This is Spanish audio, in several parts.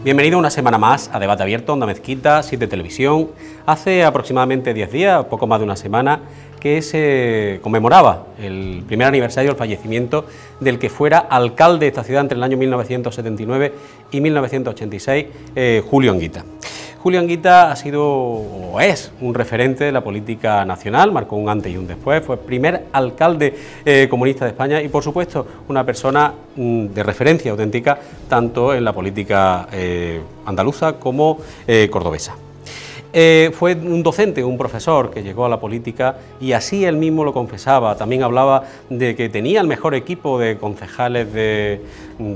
Bienvenido una semana más a Debate Abierto, Onda Mezquita, 7 Televisión. Hace aproximadamente 10 días, poco más de una semana, que se conmemoraba el primer aniversario del fallecimiento del que fuera alcalde de esta ciudad entre el año 1979 y 1986, Julio Anguita. Julio Anguita ha sido o es un referente de la política nacional, marcó un antes y un después, fue el primer alcalde comunista de España y, por supuesto, una persona de referencia auténtica tanto en la política andaluza como cordobesa. Fue un docente, un profesor que llegó a la política y así él mismo lo confesaba. También hablaba de que tenía el mejor equipo de concejales de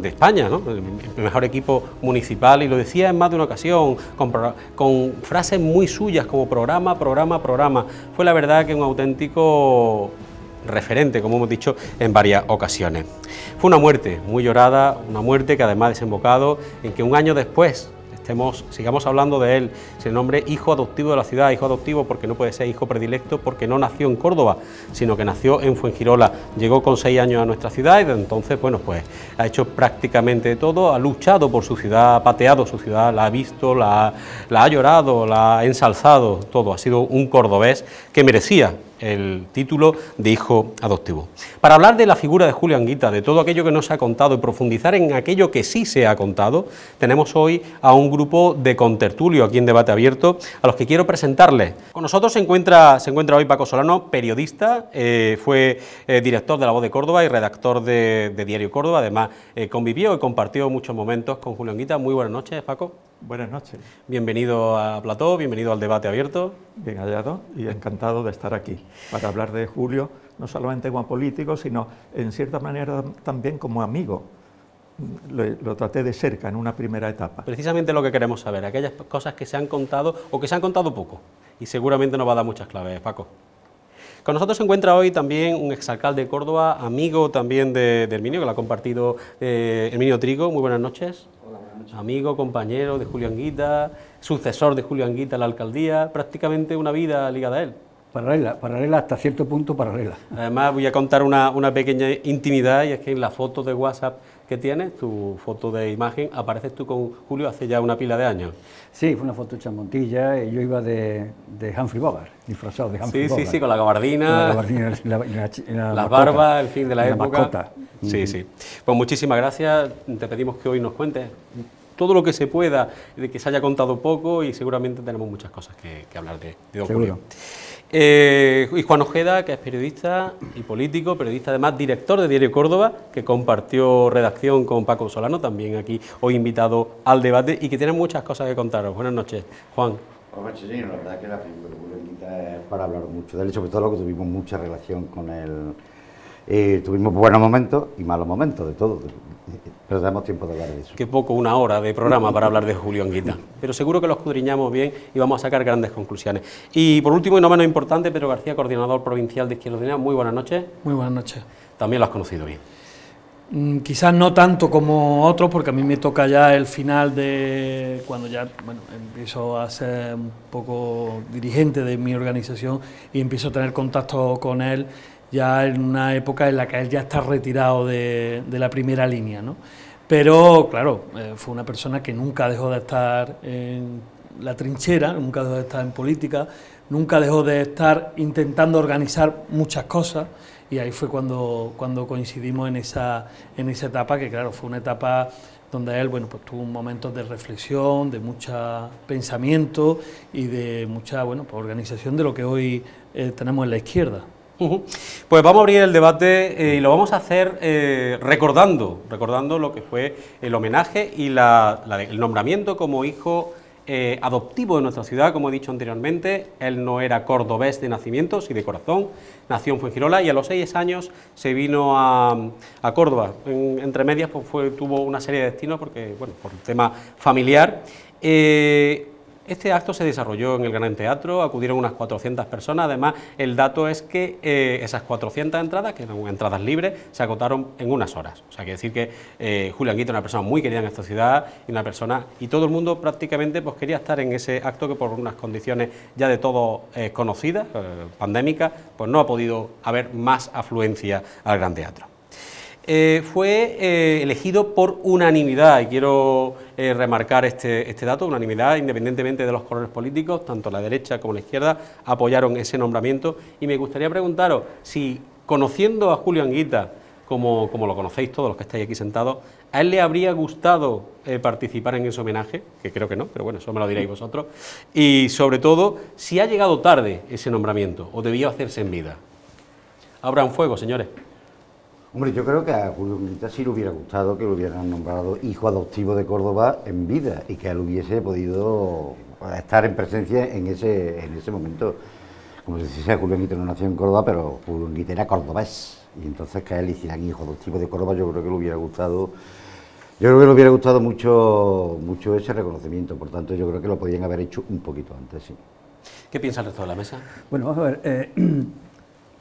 España, ¿no? El mejor equipo municipal, y lo decía en más de una ocasión, con frases muy suyas como programa, programa, programa. Fue la verdad que un auténtico referente, como hemos dicho en varias ocasiones. Fue una muerte muy llorada, una muerte que además ha desembocado en que un año después sigamos hablando de él. Se nombre hijo adoptivo de la ciudad, hijo adoptivo porque no puede ser hijo predilecto, porque no nació en Córdoba, sino que nació en Fuengirola. Llegó con 6 años a nuestra ciudad y desde entonces, bueno, pues ha hecho prácticamente todo, ha luchado por su ciudad, ha pateado su ciudad, la ha visto, la ha llorado, la ha ensalzado, todo. Ha sido un cordobés que merecía el título de hijo adoptivo. Para hablar de la figura de Julio Anguita, de todo aquello que no se ha contado y profundizar en aquello que sí se ha contado, tenemos hoy a un grupo de contertulio aquí en Debate Abierto, a los que quiero presentarles. Con nosotros se encuentra hoy Paco Solano, periodista, fue director de La Voz de Córdoba y redactor de Diario Córdoba, además convivió y compartió muchos momentos con Julio Anguita. Muy buenas noches, Paco. Buenas noches. Bienvenido a Plató, bienvenido al Debate Abierto. Bien hallado y encantado de estar aquí para hablar de Julio, no solamente como político, sino en cierta manera también como amigo. Lo traté de cerca en una primera etapa. Precisamente lo que queremos saber, aquellas cosas que se han contado o que se han contado poco, y seguramente nos va a dar muchas claves, Paco. Con nosotros se encuentra hoy también un exalcalde de Córdoba, amigo también de Herminio, que lo ha compartido Herminio Trigo. Muy buenas noches. Hola, buenas noches. Amigo, compañero de Julio Anguita, sucesor de Julio Anguita en la alcaldía, prácticamente una vida ligada a él. Paralela hasta cierto punto, paralela. Además voy a contar una pequeña intimidad, y es que en la foto de WhatsApp que tienes, tu foto de imagen, apareces tú con Julio hace ya una pila de años. Sí, fue una foto hecha en Montilla y yo iba de Humphrey Bogart, disfrazado de Humphrey Bogart. Sí, con la gabardina, las barbas, el fin de la época. Mascota. Sí. Pues muchísimas gracias, te pedimos que hoy nos cuentes todo lo que se pueda, de que se haya contado poco, y seguramente tenemos muchas cosas que hablar de don Julio. Y Juan Ojeda, que es periodista y político, periodista además, director de Diario Córdoba, que compartió redacción con Paco Solano, también aquí hoy invitado al debate, y que tiene muchas cosas que contaros. Buenas noches, Juan. Buenas noches, señor. La verdad que la figura de Julio Anguita es para hablar mucho de él, sobre todo lo que tuvimos mucha relación con él. Tuvimos buenos momentos y malos momentos, de todo, pero tenemos tiempo de hablar de eso. Qué poco, una hora de programa para hablar de Julio Anguita, pero seguro que lo escudriñamos bien y vamos a sacar grandes conclusiones. Y por último, y no menos importante, Pedro García, coordinador provincial de Izquierda Unida. Muy buenas noches. Muy buenas noches. También lo has conocido bien. Quizás no tanto como otros, porque a mí me toca ya el final de cuando ya empiezo a ser un poco dirigente de mi organización y empiezo a tener contacto con él ya en una época en la que él ya está retirado de la primera línea, ¿no? Pero, claro, fue una persona que nunca dejó de estar en la trinchera, nunca dejó de estar en política, nunca dejó de estar intentando organizar muchas cosas, y ahí fue cuando coincidimos en esa etapa, que claro, fue una etapa donde él, pues tuvo momentos de reflexión, de mucho pensamiento y de mucha, organización de lo que hoy tenemos en la izquierda. Pues vamos a abrir el debate y lo vamos a hacer recordando lo que fue el homenaje y el nombramiento como hijo adoptivo de nuestra ciudad. Como he dicho anteriormente, él no era cordobés de nacimiento, sí de corazón, nació en Fuengirola y a los 6 años se vino a Córdoba. Entre medias pues tuvo una serie de destinos porque, por el tema familiar. Este acto se desarrolló en el Gran Teatro, acudieron unas 400 personas, además el dato es que esas 400 entradas, que eran entradas libres, se agotaron en unas horas. O sea, quiere decir que Julio Anguita era una persona muy querida en esta ciudad y todo el mundo prácticamente pues quería estar en ese acto que por unas condiciones ya de todo conocidas, pandémicas, pues no ha podido haber más afluencia al Gran Teatro. fue elegido por unanimidad, y quiero remarcar este dato, unanimidad, independientemente de los colores políticos, tanto la derecha como la izquierda apoyaron ese nombramiento, y me gustaría preguntaros si, conociendo a Julio Anguita, como lo conocéis todos los que estáis aquí sentados, ¿a él le habría gustado participar en ese homenaje? Que creo que no, pero bueno, eso me lo diréis vosotros. Y sobre todo, si ha llegado tarde ese nombramiento o debió hacerse en vida. Abran fuego, señores. Hombre, yo creo que a Julio Anguita sí le hubiera gustado que lo hubieran nombrado hijo adoptivo de Córdoba en vida y que él hubiese podido estar en presencia en ese momento. Como se dice, Julio Anguita no nació en Córdoba, pero Julio Anguita era cordobés. Y entonces que a él hicieran hijo adoptivo de Córdoba, yo creo que le hubiera gustado. Yo creo que le hubiera gustado mucho ese reconocimiento. Por tanto, yo creo que lo podían haber hecho un poquito antes, sí. ¿Qué piensa el resto de la mesa? Bueno, vamos a ver.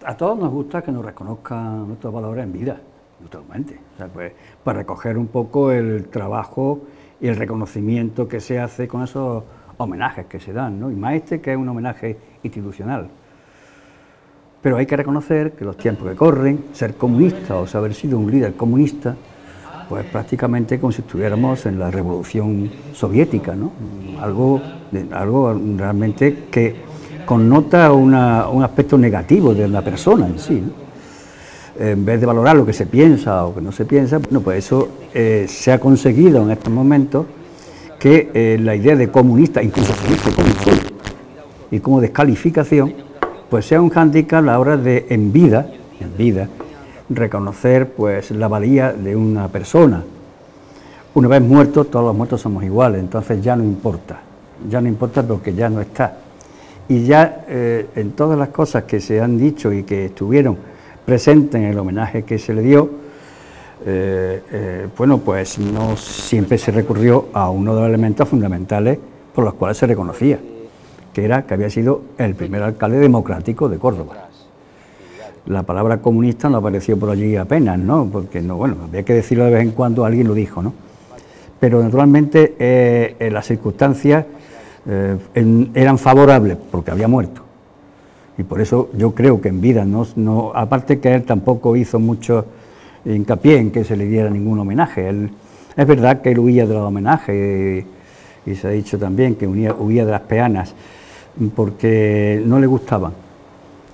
A todos nos gusta que nos reconozcan nuestros valores en vida, naturalmente. O sea, pues, para recoger un poco el trabajo y el reconocimiento que se hace con esos homenajes que se dan, ¿no? Y más que es un homenaje institucional. Pero hay que reconocer que los tiempos que corren, ser comunista o haber sido un líder comunista, pues prácticamente como si estuviéramos en la revolución soviética, ¿no? Algo realmente que connota un aspecto negativo de la persona en sí, ¿no? En vez de valorar lo que se piensa o que no se piensa, bueno, pues eso se ha conseguido en estos momentos que la idea de comunista, incluso y como descalificación, pues sea un hándicap a la hora de en vida, reconocer pues la valía de una persona. Una vez muerto, todos los muertos somos iguales, entonces ya no importa porque ya no está. Y ya en todas las cosas que se han dicho y que estuvieron presentes en el homenaje que se le dio, bueno, pues no siempre se recurrió a uno de los elementos fundamentales por los cuales se reconocía, que era que había sido el primer alcalde democrático de Córdoba. La palabra comunista no apareció por allí apenas, ¿no? Porque no, bueno, había que decirlo de vez en cuando, alguien lo dijo, ¿no? Pero naturalmente las circunstancias eran favorables porque había muerto. Y por eso yo creo que en vida, aparte que él tampoco hizo mucho hincapié en que se le diera ningún homenaje. Es verdad que él huía de los homenajes y se ha dicho también que huía de las peanas porque no le gustaban.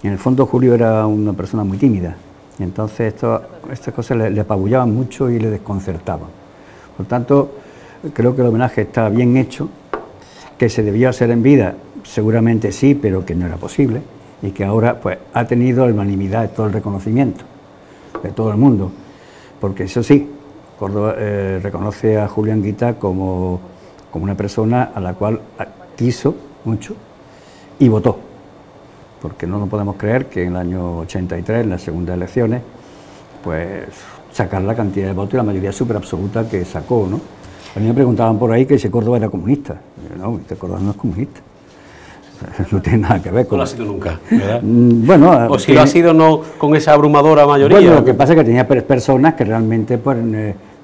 En el fondo Julio era una persona muy tímida, y entonces estas cosas le apabullaban mucho y le desconcertaban. Por tanto, creo que el homenaje está bien hecho, que se debió hacer en vida, seguramente sí, pero que no era posible, y que ahora pues ha tenido la unanimidad de todo el reconocimiento de todo el mundo, porque eso sí, Córdoba reconoce a Julio Anguita como una persona a la cual quiso mucho y votó, porque no nos podemos creer que en el año 83, en las segundas elecciones, pues sacar la cantidad de votos y la mayoría súper absoluta que sacó, ¿no? A mí me preguntaban por ahí que si Córdoba era comunista. No, Córdoba no es comunista. No tiene nada que ver con... No lo ha sido nunca, ¿verdad? Bueno... O si lo ha sido, no con esa abrumadora mayoría. Bueno, lo que pasa es que tenía personas que realmente pues,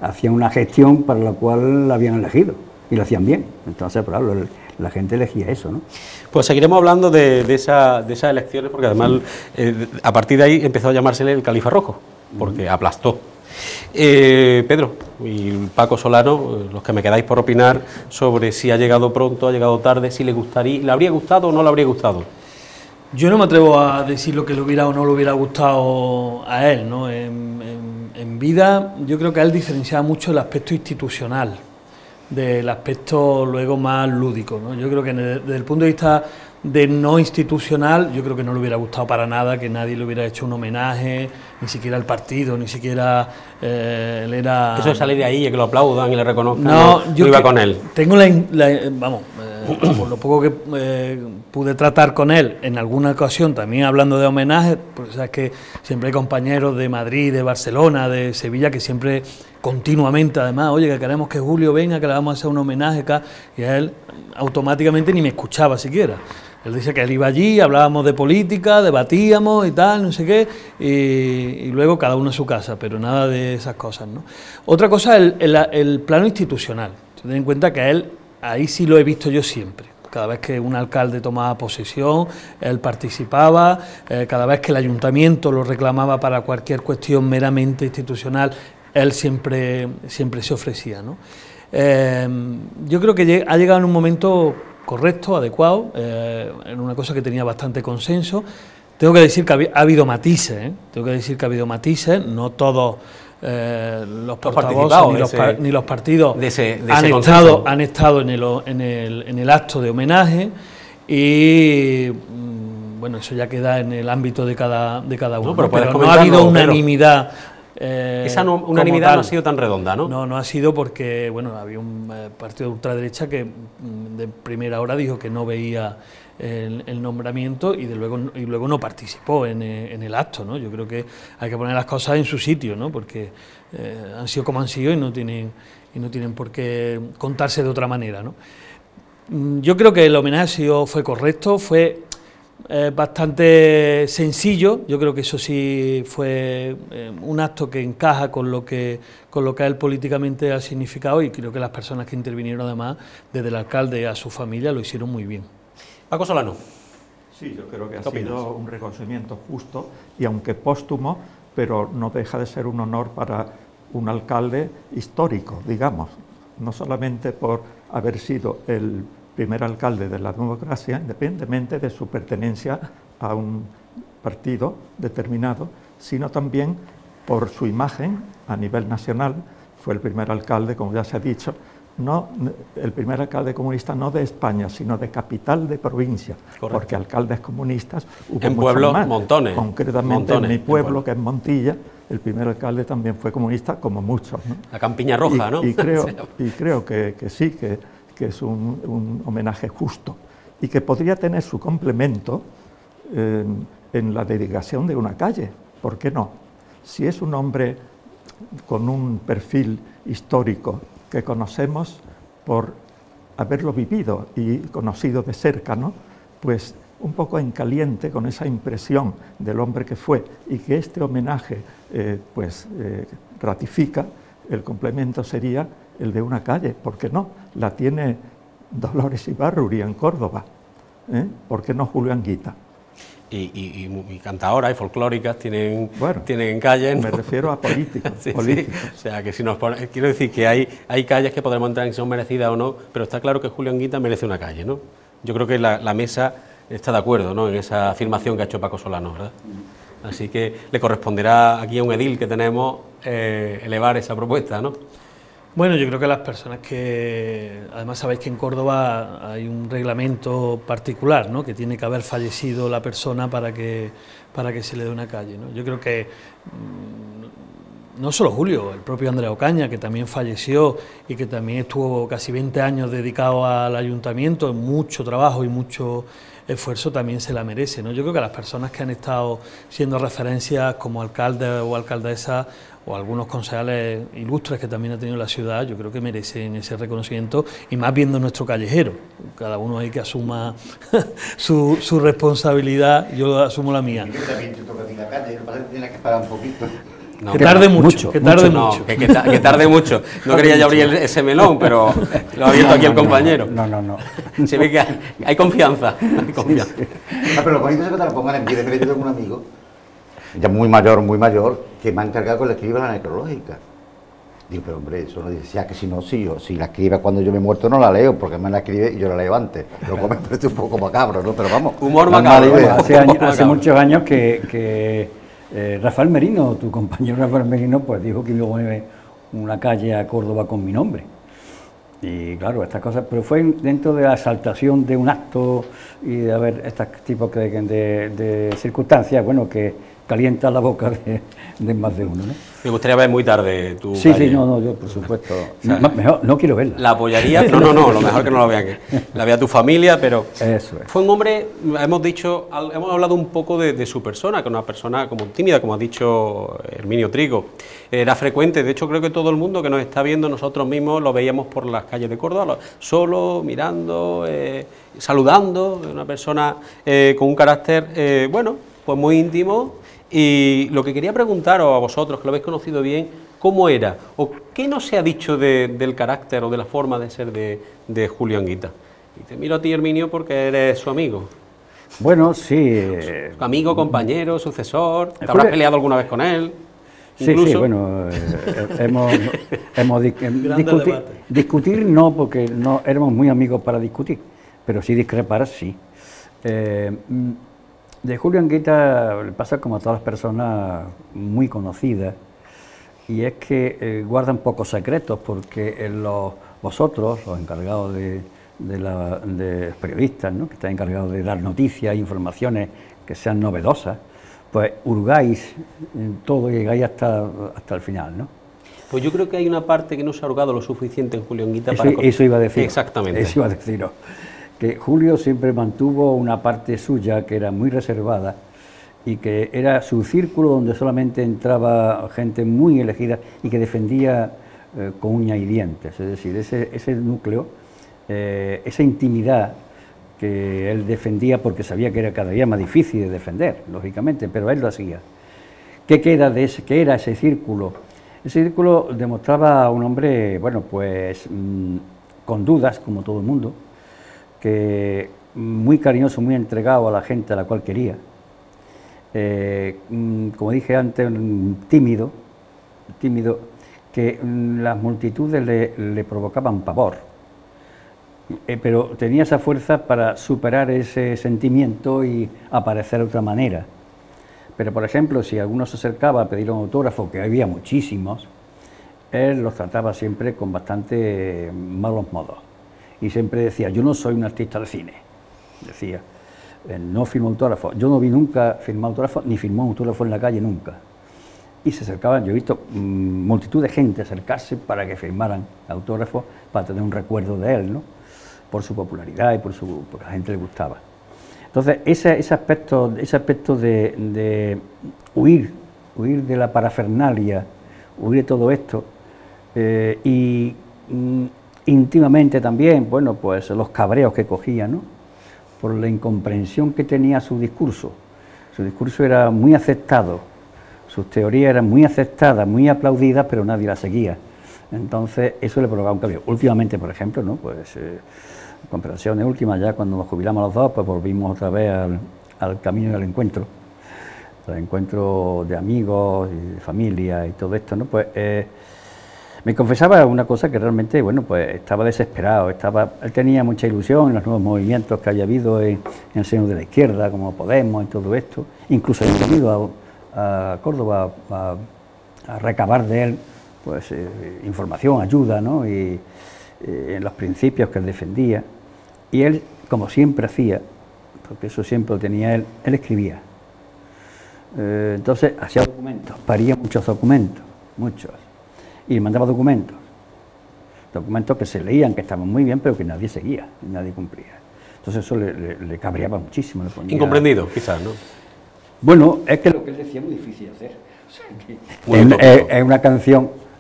hacían una gestión para la cual la habían elegido y lo hacían bien. Entonces, claro, la gente elegía eso, ¿no? Pues seguiremos hablando de esas elecciones, porque además a partir de ahí empezó a llamársele el Califa Rojo, porque aplastó. Pedro y Paco Solano, los que me quedáis por opinar sobre si ha llegado pronto, ha llegado tarde, si le gustaría, ¿le habría gustado o no le habría gustado? Yo no me atrevo a decir lo que le hubiera o no le hubiera gustado a él, ¿no? En vida, yo creo que a él diferenciaba mucho el aspecto institucional del aspecto luego más lúdico, ¿no? Yo creo que desde el punto de vista de no institucional, yo creo que no le hubiera gustado para nada que nadie le hubiera hecho un homenaje, ni siquiera el partido, ni siquiera él era... Eso de salir de ahí y que lo aplaudan y le reconozcan, no yo iba con él. Tengo por lo poco que pude tratar con él en alguna ocasión, también hablando de homenajes, pues sabes que siempre hay compañeros de Madrid, de Barcelona, de Sevilla, que siempre continuamente, además, oye, que queremos que Julio venga, que le vamos a hacer un homenaje acá, y a él automáticamente ni me escuchaba siquiera. Él dice que él iba allí, hablábamos de política, debatíamos y tal, no sé qué, y luego cada uno a su casa, pero nada de esas cosas, ¿no? Otra cosa, el plano institucional. Ten en cuenta que a él, ahí sí lo he visto yo siempre. cada vez que un alcalde tomaba posesión, él participaba, cada vez que el ayuntamiento lo reclamaba para cualquier cuestión meramente institucional, él siempre se ofrecía, ¿no? Yo creo que ha llegado en un momento correcto, adecuado, en una cosa que tenía bastante consenso. Tengo que decir que ha habido matices, no todos los portavoces ni los partidos han estado en el acto de homenaje, y bueno, eso ya queda en el ámbito de cada uno, no, pero no ha habido unanimidad. Esa unanimidad no ha sido tan redonda, ¿no? No ha sido porque, bueno, había un partido de ultraderecha que de primera hora dijo que no veía el nombramiento y luego no participó en el acto, ¿no? Yo creo que hay que poner las cosas en su sitio, ¿no? Porque han sido como han sido y no tienen por qué contarse de otra manera, ¿no? Yo creo que el homenaje fue correcto, fue bastante sencillo. Yo creo que eso sí fue un acto que encaja con lo que a él políticamente ha significado, y creo que las personas que intervinieron, además, desde el alcalde a su familia, lo hicieron muy bien. Paco Solano. Sí, yo creo que ha sido un reconocimiento justo, y aunque póstumo, pero no deja de ser un honor para un alcalde histórico, digamos, no solamente por haber sido el primer alcalde de la democracia, independientemente de su pertenencia a un partido determinado, sino también por su imagen a nivel nacional. Fue el primer alcalde, como ya se ha dicho, no el primer alcalde comunista no de España, sino de capital de provincia. Correcto. Porque alcaldes comunistas hubo en pueblos más. Montones. Concretamente en mi pueblo, que es Montilla, el primer alcalde también fue comunista, como muchos, ¿no? La Campiña Roja, ¿no? Y creo que sí, que es un homenaje justo, y que podría tener su complemento en la dedicación de una calle. ¿Por qué no? Si es un hombre con un perfil histórico que conocemos por haberlo vivido y conocido de cerca, ¿no? Pues un poco en caliente con esa impresión del hombre que fue, y que este homenaje ratifica, el complemento sería el de una calle. ¿Por qué no? La tiene Dolores Ibárruri en Córdoba, ¿por qué no Julio Anguita? Y cantadoras y folclóricas tienen calles, ¿no? Me refiero a políticos. Sí. O sea, que si nos quiero decir que hay calles que podremos entrar en si son merecidas o no, pero está claro que Julio Anguita merece una calle, ¿no? Yo creo que la mesa está de acuerdo, ¿no?, en esa afirmación que ha hecho Paco Solano, ¿verdad? Así que le corresponderá aquí a un edil que tenemos elevar esa propuesta, ¿no? Bueno, yo creo que las personas que... Además sabéis que en Córdoba hay un reglamento particular, ¿no?, que tiene que haber fallecido la persona para que se le dé una calle, ¿no? Yo creo que no solo Julio, el propio Andrea Ocaña, que también falleció y que también estuvo casi 20 años dedicado al ayuntamiento, en mucho trabajo y mucho esfuerzo, también se la merece, ¿no? Yo creo que las personas que han estado siendo referencias como alcalde o alcaldesa, o algunos concejales ilustres que también ha tenido la ciudad, yo creo que merecen ese reconocimiento, y más viendo nuestro callejero. Cada uno ahí que asuma su responsabilidad, yo asumo la mía. Yo también te toca a ti la calle, lo que pasa es que tienes que esperar un poquito. No, que tarde mucho. Que tarde mucho. No quería ya abrir ese melón, pero lo ha abierto aquí el compañero. No. Se ve que hay confianza. Sí. Pero lo bonito es que te lo pongan en pie. Yo tengo un amigo, ya muy mayor, que me ha encargado que le escriba la necrológica. Digo, pero hombre, eso no dice, que si no, sí, o si la escribe cuando yo me he muerto no la leo, porque me la escribe y yo la leo antes. Lo cual me parece un poco macabro, ¿no? Pero vamos. Humor macabro. Hace muchos años que Rafael Merino, tu compañero Rafael Merino, pues dijo que iba a poner una calle a Córdoba con mi nombre. Y claro, estas cosas, pero fue dentro de la exaltación de un acto y de haber estos tipos de circunstancias, bueno, que calienta la boca de más de uno, ¿no? Me gustaría ver muy tarde tu Sí, calle. yo por supuesto. O sea, mejor, no quiero verla. ¿La apoyaría? No, lo mejor que no la vean, que la vea tu familia, pero... Eso es. Fue un hombre, hemos hablado un poco de su persona, que una persona como tímida, como ha dicho Herminio Trigo. Era frecuente, de hecho creo que todo el mundo que nos está viendo, nosotros mismos lo veíamos por las calles de Córdoba, solo, mirando, saludando, una persona con un carácter, pues muy íntimo. Y lo que quería preguntaros a vosotros, que lo habéis conocido bien, ¿cómo era? ¿O qué no se ha dicho del carácter o de la forma de ser de Julio Anguita? Y te miro a ti, Herminio, porque eres su amigo. Bueno, sí. Amigo, compañero, sucesor. ¿Te Julio- habrás peleado alguna vez con él? Sí, Incluso. bueno, hemos debate. discutir no, porque no éramos muy amigos para discutir, pero sí discrepar, sí. De Julio Anguita le pasa como a todas las personas muy conocidas, y es que guardan pocos secretos, porque vosotros, los encargados de periodistas, ¿no?, que están encargados de dar noticias e informaciones que sean novedosas, pues hurgáis en todo y llegáis hasta el final, ¿no? Pues yo creo que hay una parte que no se ha hurgado lo suficiente en Julio Anguita Eso iba a decir. Exactamente. Eso iba a deciros. Que Julio siempre mantuvo una parte suya que era muy reservada y que era su círculo donde solamente entraba gente muy elegida y que defendía con uñas y dientes. Es decir, ese núcleo, esa intimidad que él defendía, porque sabía que era cada día más difícil de defender, lógicamente, pero él lo hacía. ¿Qué queda de ese? ¿Qué era ese círculo? Ese círculo demostraba a un hombre, bueno, pues con dudas, como todo el mundo, que muy cariñoso, muy entregado a la gente a la cual quería. Como dije antes, tímido, que las multitudes le provocaban pavor. Pero tenía esa fuerza para superar ese sentimiento y aparecer de otra manera. Pero, por ejemplo, si alguno se acercaba a pedir un autógrafo, que había muchísimos, él los trataba siempre con bastante malos modos. Y siempre decía: yo no soy un artista de cine. Decía, no firmo autógrafo. Yo no vi nunca firmar autógrafo, ni firmó un autógrafo en la calle nunca. Y se acercaban, yo he visto multitud de gente acercarse para que firmaran autógrafos, para tener un recuerdo de él, ¿no?, por su popularidad y porque a la gente le gustaba. Entonces, ese aspecto de huir de la parafernalia, huir de todo esto, y íntimamente también, bueno, pues los cabreos que cogía, ¿no?, por la incomprensión que tenía su discurso. Su discurso era muy aceptado, sus teorías eran muy aceptadas, muy aplaudidas, pero nadie las seguía. Entonces, eso le provocaba un cambio. Últimamente, por ejemplo, ¿no?, pues conversaciones últimas, ya cuando nos jubilamos los dos, pues volvimos otra vez al camino del encuentro, al encuentro de amigos y de familia y todo esto, ¿no? Pues me confesaba una cosa, que realmente, bueno, pues estaba desesperado, él tenía mucha ilusión en los nuevos movimientos que había habido en el seno de la izquierda, como Podemos y todo esto. Incluso había venido a Córdoba a recabar de él, pues información, ayuda, ¿no?, y en los principios que él defendía. Y él, como siempre hacía, porque eso siempre lo tenía él escribía. Entonces hacía documentos, paría muchos documentos, muchos, y mandaba documentos que se leían, que estaban muy bien, pero que nadie seguía, nadie cumplía. Entonces eso le cabreaba muchísimo. Le ponía... Incomprendido, quizás, ¿no? Bueno, es que lo que él decía es muy difícil de hacer. O sea,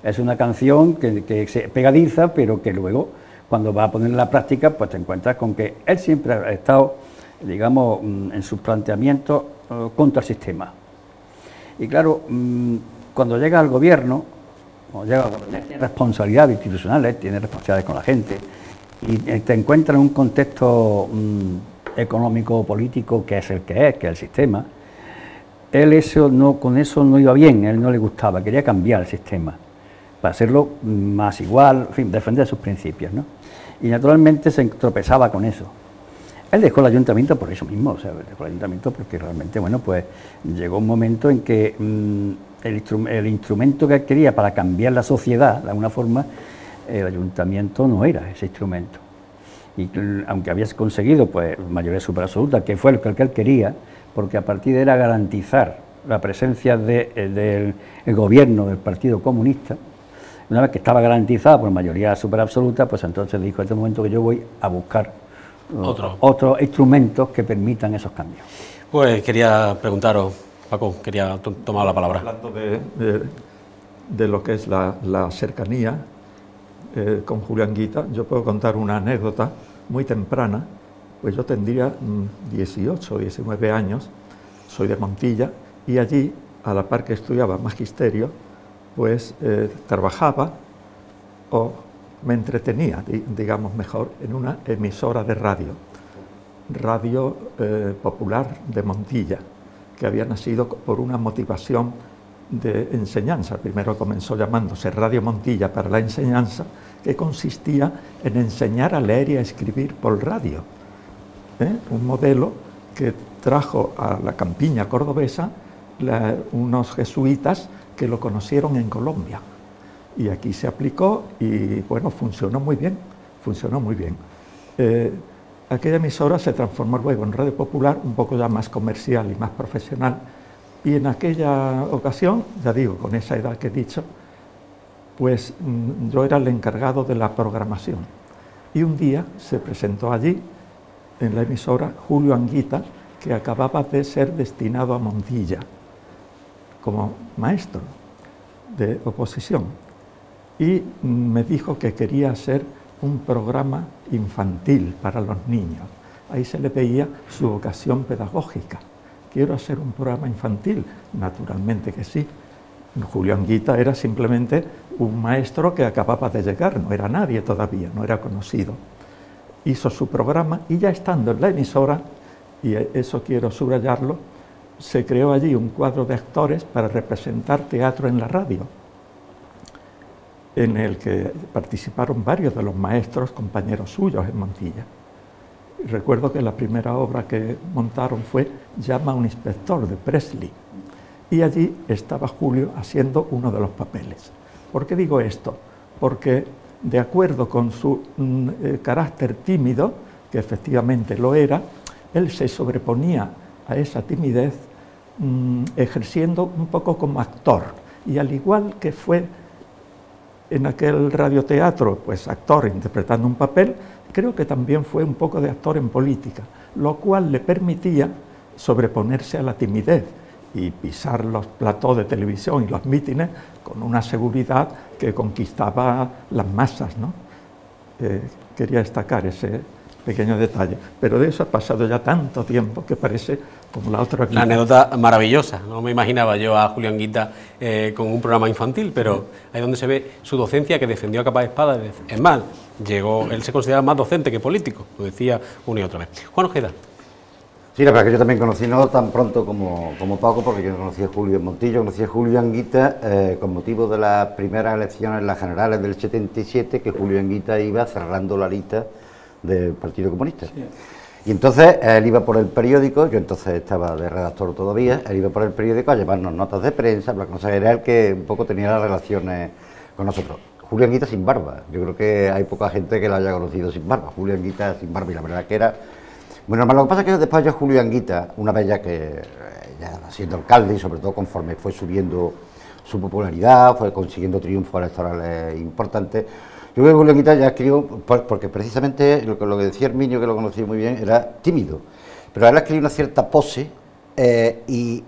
es una canción que se pegadiza, pero que luego, cuando va a poner en la práctica, pues te encuentras con que él siempre ha estado, digamos, en sus planteamientos contra el sistema. Y claro, cuando llega al gobierno, tiene responsabilidades institucionales, tiene responsabilidades con la gente, y te encuentras en un contexto económico-político que es el sistema. Él con eso no iba bien, a él no le gustaba, quería cambiar el sistema para hacerlo más igual, en fin, defender sus principios, ¿no? Y naturalmente se tropezaba con eso. Él dejó el ayuntamiento por eso mismo, o sea, dejó el ayuntamiento porque realmente, bueno, pues llegó un momento en que el instrumento que él quería para cambiar la sociedad, de alguna forma, el ayuntamiento no era ese instrumento. Y aunque había conseguido, pues, mayoría superabsoluta, que fue lo que él quería, porque a partir de era garantizar la presencia del gobierno del Partido Comunista. Una vez que estaba garantizada por mayoría superabsoluta, pues entonces dijo: en este momento que yo voy a buscar otros instrumentos que permitan esos cambios. Pues quería preguntaros, Paco, quería tomar la palabra. Hablando de lo que es la cercanía con Julio Anguita, yo puedo contar una anécdota muy temprana. Pues yo tendría 18 o 19 años, soy de Montilla, y allí, a la par que estudiaba magisterio, pues trabajaba o me entretenía, digamos mejor, en una emisora de radio popular de Montilla, que había nacido por una motivación de enseñanza. Primero comenzó llamándose Radio Montilla para la enseñanza, que consistía en enseñar a leer y a escribir por radio. Un modelo que trajo a la campiña cordobesa unos jesuitas que lo conocieron en Colombia. Y aquí se aplicó y, bueno, funcionó muy bien, aquella emisora se transformó luego en Radio Popular, un poco ya más comercial y más profesional, y en aquella ocasión, ya digo, con esa edad que he dicho, pues yo era el encargado de la programación. Y un día se presentó allí, en la emisora, Julio Anguita, que acababa de ser destinado a Montilla como maestro de oposición. Y me dijo que quería hacer un programa infantil para los niños. Ahí se le veía su vocación pedagógica. Quiero hacer un programa infantil, naturalmente que sí. Julio Anguita era simplemente un maestro que acababa de llegar, no era nadie todavía, no era conocido. Hizo su programa y ya estando en la emisora, y eso quiero subrayarlo, se creó allí un cuadro de actores para representar teatro en la radio, en el que participaron varios de los maestros, compañeros suyos en Montilla. Recuerdo que la primera obra que montaron fue Llama a un inspector, de Presley, y allí estaba Julio haciendo uno de los papeles. ¿Por qué digo esto? Porque de acuerdo con su carácter tímido, que efectivamente lo era, él se sobreponía a esa timidez ejerciendo un poco como actor, y al igual que fue en aquel radioteatro, pues actor interpretando un papel, creo que también fue un poco de actor en política, lo cual le permitía sobreponerse a la timidez y pisar los platós de televisión y los mítines con una seguridad que conquistaba las masas, ¿no? Quería destacar ese pequeño detalle, pero de eso ha pasado ya tanto tiempo que parece como la otra. La anécdota maravillosa, no me imaginaba yo a Julio Anguita con un programa infantil, pero ahí donde se ve su docencia, que defendió a capa de espada. Es más, él se considera más docente que político, lo decía una y otra vez. Juan Ojeda. Sí, la verdad que yo también conocí, no tan pronto como Paco, porque yo conocí a Julio en Montillo, conocí a Julio Anguita con motivo de las primeras elecciones, las generales del 77, que Julio Anguita iba cerrando la lista del Partido Comunista. Sí. Y entonces él iba por el periódico, yo entonces estaba de redactor todavía, él iba por el periódico a llevarnos notas de prensa, la cosa era el que un poco tenía las relaciones con nosotros. Julio Anguita sin barba, yo creo que hay poca gente que lo haya conocido sin barba, Julio Anguita sin barba, y la verdad que era muy normal. Lo que pasa es que después ya Julio Anguita, una vez ya que ya siendo alcalde y sobre todo conforme fue subiendo su popularidad, fue consiguiendo triunfos electorales importantes, yo creo que Julio Anguita ya escribió, porque precisamente lo que decía Herminio, que lo conocí muy bien, era tímido, pero él escribió una cierta pose y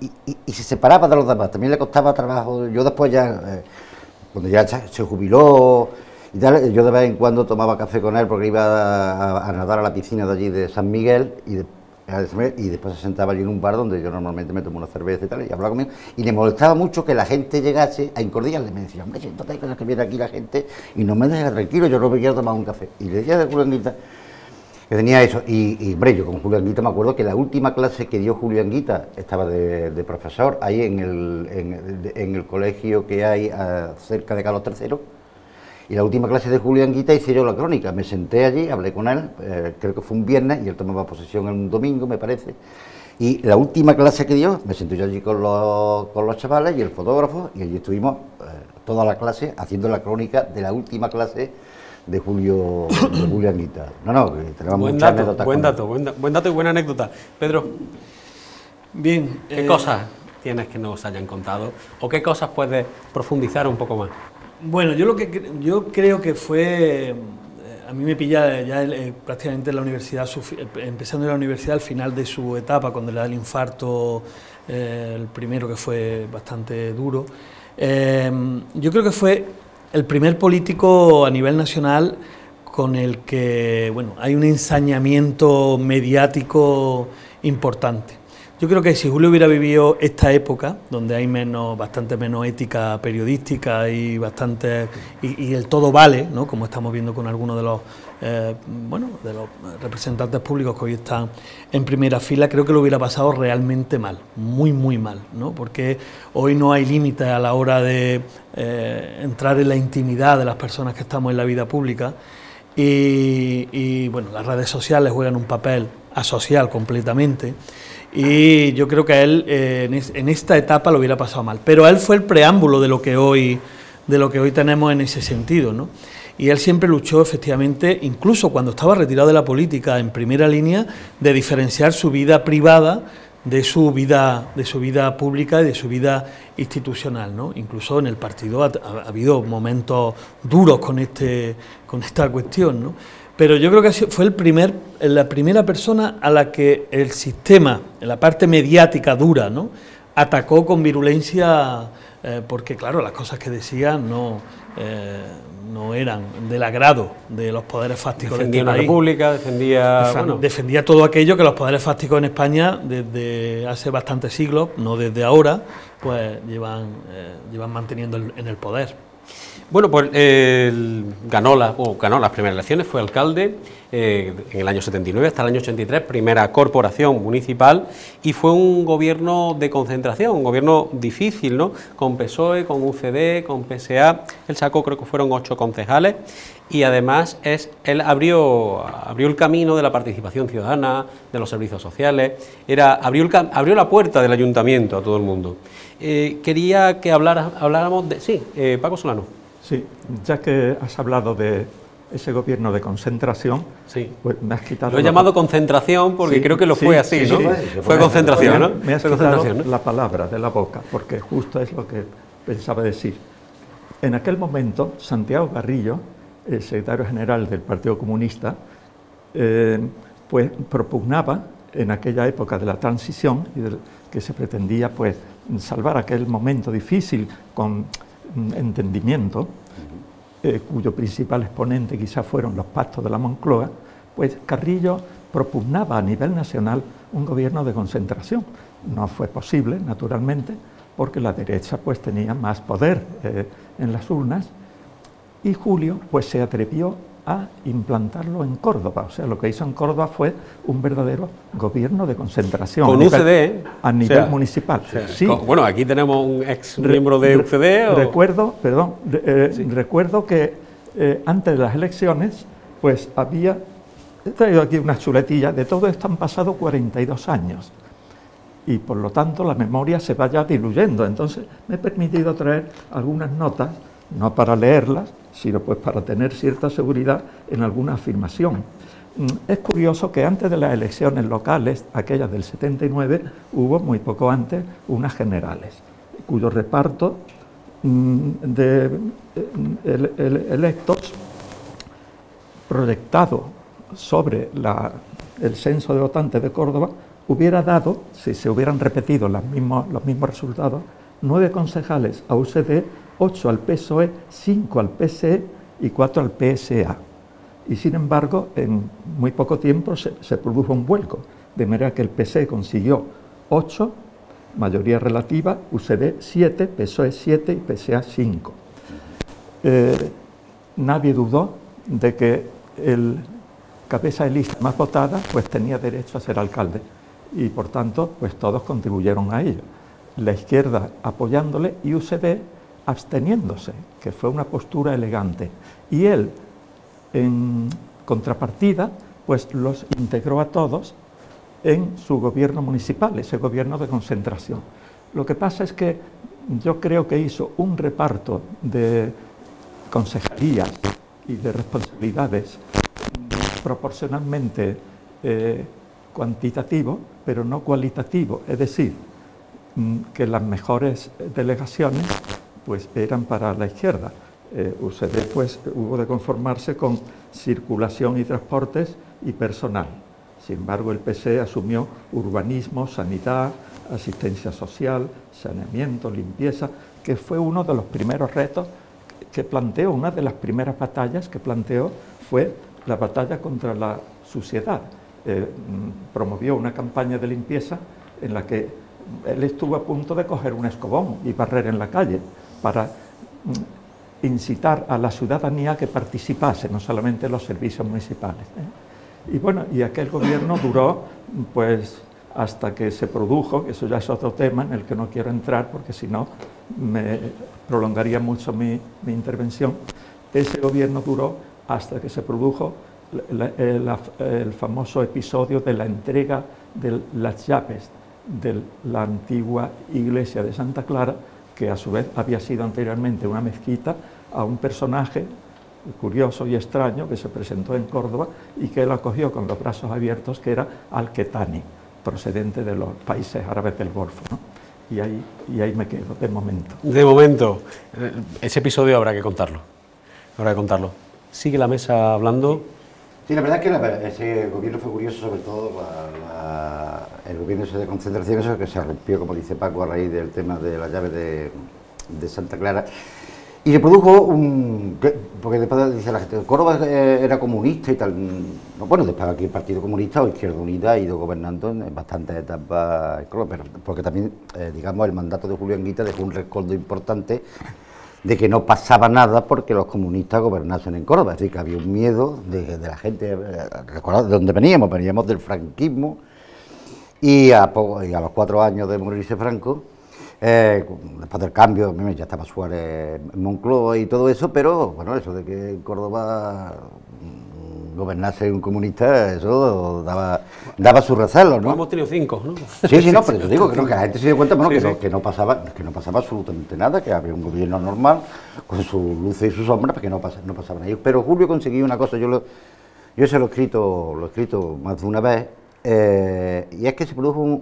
se separaba de los demás, también le costaba trabajo. Yo después ya, cuando ya se jubiló y tal, yo de vez en cuando tomaba café con él porque iba a nadar a la piscina de allí de San Miguel y después se sentaba allí en un bar donde yo normalmente me tomo una cerveza y tal, y hablaba conmigo, y le molestaba mucho que la gente llegase a incordiarle. Me decía, hombre, siéntate, hay cosas que viene aquí la gente y no me deja tranquilo, yo no me quiero tomar un café. Y le decía de Julio Anguita que tenía eso, y hombre, yo con Julio Anguita me acuerdo que la última clase que dio Julio Anguita, estaba de profesor ahí en el colegio que hay cerca de Carlos III, y la última clase de Julio Anguita hice yo la crónica. Me senté allí, hablé con él, creo que fue un viernes, y él tomaba posesión en un domingo, me parece, y la última clase que dio, me senté yo allí con los chavales y el fotógrafo, y allí estuvimos toda la clase haciendo la crónica de la última clase de Julio Anguita. No, que tenemos muchas anécdotas. Buen dato y buena anécdota. Pedro, bien, ¿qué cosas tienes que nos hayan contado, o qué cosas puedes profundizar un poco más? Bueno, yo creo que fue, a mí me pilla ya prácticamente en la universidad, empezando en la universidad al final de su etapa, cuando le da el infarto, el primero, que fue bastante duro. Yo creo que fue el primer político a nivel nacional con el que, bueno, hay un ensañamiento mediático importante. Yo creo que si Julio hubiera vivido esta época, donde hay bastante menos ética periodística y el todo vale, ¿no?, como estamos viendo con algunos de los de los representantes públicos que hoy están en primera fila, creo que lo hubiera pasado realmente mal, muy mal, ¿no?, porque hoy no hay límites a la hora de entrar en la intimidad de las personas que estamos en la vida pública y bueno, las redes sociales juegan un papel asocial completamente. Y yo creo que a él en esta etapa lo hubiera pasado mal, pero él fue el preámbulo de lo que hoy tenemos en ese sentido, ¿no? Y él siempre luchó efectivamente, incluso cuando estaba retirado de la política, en primera línea, de diferenciar su vida privada de su vida pública y de su vida institucional, ¿no? Incluso en el partido ha habido momentos duros con esta cuestión, ¿no? Pero yo creo que fue la primera persona a la que el sistema, en la parte mediática dura, ¿no?, atacó con virulencia, porque claro, las cosas que decía no eran del agrado de los poderes fácticos de este país. Defendía una república, defendía todo aquello que los poderes fácticos en España desde hace bastantes siglos, no desde ahora, pues llevan manteniendo en el poder. Bueno, pues ganó las primeras elecciones, fue alcalde en el año 79 hasta el año 83, primera corporación municipal, y fue un gobierno de concentración, un gobierno difícil, ¿no?, con PSOE, con UCD, con PSA. Él sacó, creo que fueron 8 concejales, y además él abrió el camino de la participación ciudadana, de los servicios sociales, abrió la puerta del ayuntamiento a todo el mundo. Quería que habláramos de... Sí, Paco Solano. Sí, ya que has hablado de ese gobierno de concentración, sí, pues me has quitado... Lo he llamado concentración porque sí, creo que fue así, ¿no? Fue concentración, ¿no? Me has quitado la palabra de la boca, porque justo es lo que pensaba decir. En aquel momento, Santiago Carrillo, el secretario general del Partido Comunista, pues propugnaba en aquella época de la transición, que se pretendía pues salvar aquel momento difícil con entendimiento, cuyo principal exponente quizás fueron los pactos de la Moncloa, pues Carrillo propugnaba a nivel nacional un gobierno de concentración. No fue posible, naturalmente, porque la derecha pues tenía más poder en las urnas, y Julio pues se atrevió a implantarlo en Córdoba. O sea, lo que hizo en Córdoba fue un verdadero gobierno de concentración. Con UCD. A nivel municipal. Sí. Bueno, aquí tenemos un ex miembro de UCD. Recuerdo que antes de las elecciones, pues he traído aquí una chuletilla, de todo esto han pasado 42 años. Y por lo tanto la memoria se vaya diluyendo. Entonces me he permitido traer algunas notas, no para leerlas, sino pues para tener cierta seguridad en alguna afirmación. Es curioso que antes de las elecciones locales, aquellas del 79, hubo muy poco antes unas generales, cuyo reparto de electos proyectado sobre el censo de votantes de Córdoba hubiera dado, si se hubieran repetido los mismos resultados, 9 concejales a UCD, 8 al PSOE, 5 al PSE y 4 al PSA. Y sin embargo, en muy poco tiempo se produjo un vuelco, de manera que el PSE consiguió 8, mayoría relativa, UCD 7, PSOE 7 y PSA 5. Nadie dudó de que el cabeza de lista más votada pues tenía derecho a ser alcalde, y por tanto pues todos contribuyeron a ello. La izquierda apoyándole y UCD absteniéndose, que fue una postura elegante. Y él, en contrapartida, pues los integró a todos en su gobierno municipal, ese gobierno de concentración. Lo que pasa es que yo creo que hizo un reparto de concejalías y de responsabilidades proporcionalmente cuantitativo, pero no cualitativo, es decir, que las mejores delegaciones pues eran para la izquierda. UCD pues hubo de conformarse con circulación y transportes y personal. Sin embargo, el PSE asumió urbanismo, sanidad, asistencia social, saneamiento, limpieza, que fue uno de los primeros retos que planteó. Una de las primeras batallas que planteó fue la batalla contra la suciedad. Promovió una campaña de limpieza en la que él estuvo a punto de coger un escobón y barrer en la calle para incitar a la ciudadanía a que participase, no solamente en los servicios municipales. Y bueno, y aquel gobierno duró pues hasta que se produjo, que eso ya es otro tema en el que no quiero entrar porque si no me prolongaría mucho mi intervención. Ese gobierno duró hasta que se produjo el famoso episodio de la entrega de las llaves de la antigua iglesia de Santa Clara, que a su vez había sido anteriormente una mezquita, a un personaje curioso y extraño que se presentó en Córdoba y que él acogió con los brazos abiertos, que era Al-Qetani, procedente de los países árabes del Golfo, ¿no? Y ahí me quedo, de momento. De momento, ese episodio habrá que contarlo. Sigue la mesa hablando. Sí, la verdad es que ese gobierno fue curioso, sobre todo el gobierno ese de concentración, eso que se rompió, como dice Paco, a raíz del tema de las llaves de Santa Clara. Y se produjo porque después dice la gente, Córdoba era comunista y tal. Bueno, después aquí el Partido Comunista o Izquierda Unida ha ido gobernando en bastantes etapas, pero porque también, digamos, el mandato de Julio Anguita dejó un rescoldo importante de que no pasaba nada porque los comunistas gobernasen en Córdoba. Es decir, que había un miedo de la gente, recordad de dónde veníamos del franquismo, y a los 4 años de morirse Franco, después del cambio, ya estaba Suárez en Moncloa y todo eso, pero bueno, eso de que en Córdoba gobernase un comunista, eso daba su recelo, ¿no? Hemos tenido 5, ¿no? Sí, no, pero yo digo que la gente se dio cuenta, bueno, que no pasaba absolutamente nada, que había un gobierno normal, con sus luces y sus sombras, porque no pasaban ellos. Pero Julio consiguió una cosa, yo se lo he escrito más de una vez, y es que se produjo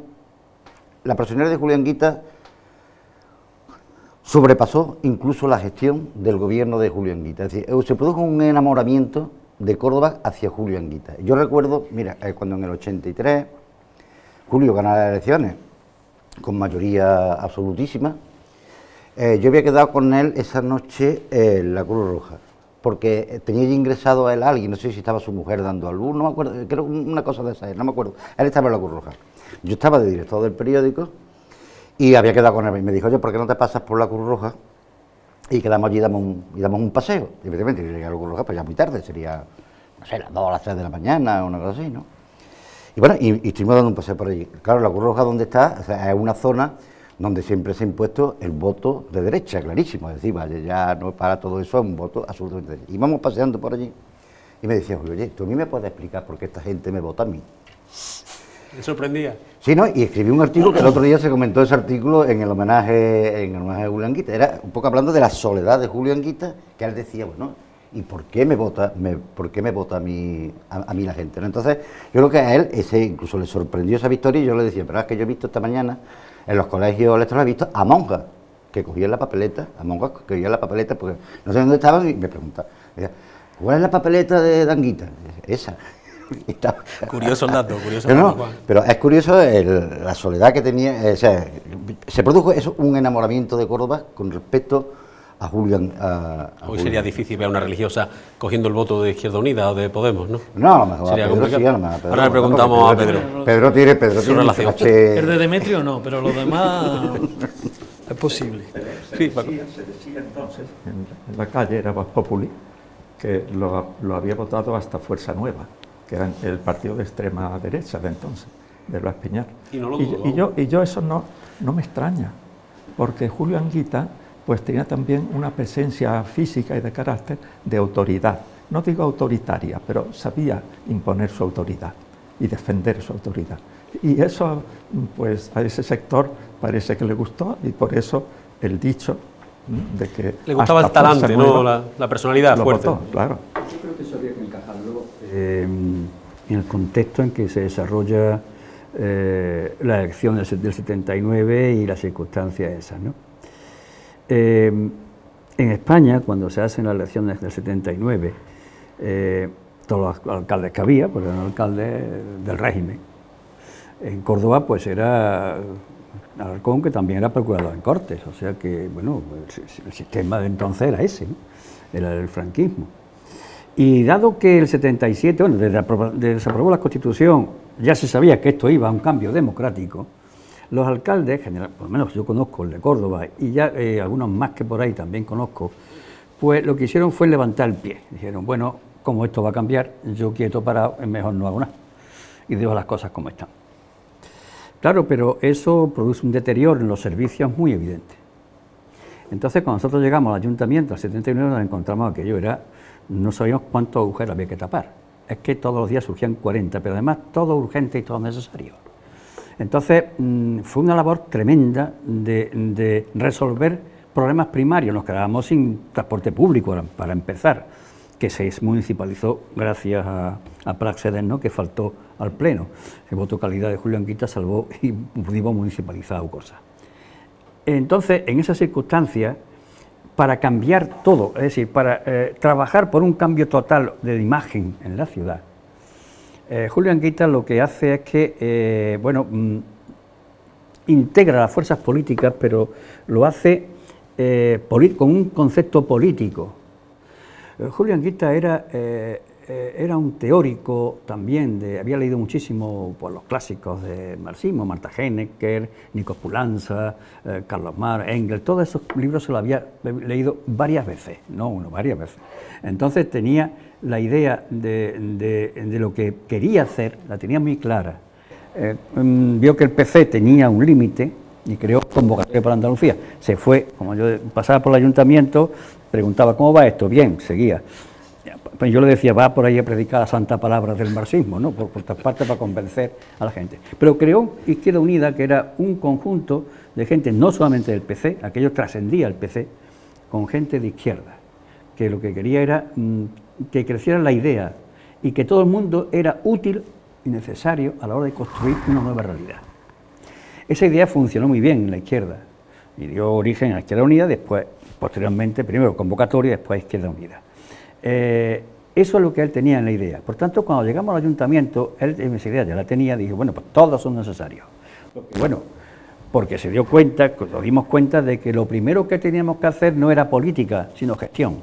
la personalidad de Julio Anguita sobrepasó incluso la gestión del gobierno de Julio Anguita. Es decir, se produjo un enamoramiento de Córdoba hacia Julio Anguita. Yo recuerdo, mira, cuando en el 83 Julio gana las elecciones con mayoría absolutísima, yo había quedado con él esa noche en la Cruz Roja, porque tenía ya ingresado a él alguien, no sé si estaba su mujer dando a luz, no me acuerdo, creo una cosa de esa, no me acuerdo, él estaba en la Cruz Roja. Yo estaba de director del periódico y había quedado con él y me dijo, oye, ¿por qué no te pasas por la Cruz Roja? Y quedamos allí y damos un paseo. Y evidentemente, si llegué a la Cruz Roja, pues ya muy tarde, sería, no sé, las 2 o las 3 de la mañana, o una cosa así, ¿no? Y bueno, y estuvimos dando un paseo por allí. Claro, la Cruz Roja donde está, o sea, es una zona donde siempre se ha impuesto el voto de derecha, clarísimo. Es decir, vaya, ya no es para todo eso, es un voto absolutamente de derecha. Y íbamos paseando por allí y me decía, oye, ¿tú a mí me puedes explicar por qué esta gente me vota a mí? ¿Me sorprendía? Sí, ¿no? Y escribí un artículo que el otro día se comentó ese artículo en el homenaje a Julio Anguita. Era un poco hablando de la soledad de Julio Anguita, que él decía, bueno, ¿y por qué me vota a mí la gente? ¿No? Entonces, yo creo que a él incluso le sorprendió esa victoria y yo le decía, pero es que yo he visto esta mañana en los colegios electorales, he visto a monjas que cogían la papeleta, porque no sé dónde estaban y me preguntaban, ¿cuál es la papeleta de Anguita? Esa. Curioso el dato, No, pero es curioso la soledad que tenía, o sea, se produjo un enamoramiento de Córdoba con respecto a Julián. Hoy sería difícil ver a una religiosa cogiendo el voto de Izquierda Unida o de Podemos, ¿no? No, a lo mejor sería Pedro, complicado. sí, a lo mejor Pedro, ahora le preguntamos a Pedro. Pedro tiene su relación. El de Demetrio no, pero los demás es posible. Se decía entonces, en la calle era Vox Populi, que lo había votado hasta Fuerza Nueva, que era el partido de extrema derecha de entonces, de Blas Piñar. Y no lo dudo. Y yo eso no me extraña, porque Julio Anguita pues tenía también una presencia física y de carácter de autoridad. No digo autoritaria, pero sabía imponer su autoridad y defender su autoridad. Y eso, pues a ese sector parece que le gustó y por eso el dicho de que... Le gustaba el talante, ¿no? La personalidad fuerte. Votó, claro. Yo creo que eso había que encajarlo en el contexto en que se desarrolla la elección del 79 y las circunstancias esas, ¿no? En España, cuando se hacen las elecciones del 79, todos los alcaldes que había, pues eran alcaldes del régimen. En Córdoba, pues era Alarcón, que también era procurador en Cortes, o sea que, bueno, el sistema de entonces era ese, ¿no? Era el franquismo. Y dado que el 77, bueno, desde se aprobó la Constitución, ya se sabía que esto iba a un cambio democrático, Los alcaldes, por lo menos yo conozco el de Córdoba y ya algunos más que por ahí también conozco, pues lo que hicieron fue levantar el pie. Dijeron, bueno, como esto va a cambiar, yo quieto parado, mejor no hago nada. Y dejo las cosas como están. Claro, pero eso produce un deterioro en los servicios muy evidente. Entonces, cuando nosotros llegamos al ayuntamiento, al 79, nos encontramos aquello, no sabíamos cuántos agujeros había que tapar. Es que todos los días surgían 40, pero además todo urgente y todo necesario. Entonces, fue una labor tremenda de resolver problemas primarios. Nos quedábamos sin transporte público, para empezar, que se municipalizó gracias a Praxedes, ¿no?, que faltó al Pleno. El voto calidad de Julio Anguita salvó y pudimos municipalizar cosas. Entonces, en esas circunstancias, para cambiar todo, es decir, para trabajar por un cambio total de imagen en la ciudad, Julio Anguita lo que hace es que, integra las fuerzas políticas, pero lo hace con un concepto político. Julio Anguita era un teórico también, había leído muchísimo por los clásicos de marxismo, Marta Henecker, Nikos Poulantzas, Carlos Marx, Engels, todos esos libros se los había leído varias veces, no uno, varias veces. Entonces tenía la idea de lo que quería hacer, la tenía muy clara. Vio que el PC tenía un límite y creó Convocatoria por Andalucía. Se fue, como yo pasaba por el ayuntamiento, preguntaba, ¿cómo va esto? Bien, seguía. Pues yo le decía, va por ahí a predicar la santa palabra del marxismo, ¿no?, por todas partes, para convencer a la gente. Pero creó Izquierda Unida, que era un conjunto de gente, no solamente del PC, aquello trascendía el PC, con gente de izquierda, que lo que quería era que creciera la idea y que todo el mundo era útil y necesario a la hora de construir una nueva realidad. Esa idea funcionó muy bien en la izquierda y dio origen a la Izquierda Unida, después, posteriormente, primero Convocatoria, después Izquierda Unida. Eso es lo que él tenía en la idea. Por tanto, cuando llegamos al ayuntamiento, él esa idea ya la tenía, dijo, bueno, pues todos son necesarios. Bueno, porque se dio cuenta, nos dimos cuenta de que lo primero que teníamos que hacer no era política, sino gestión.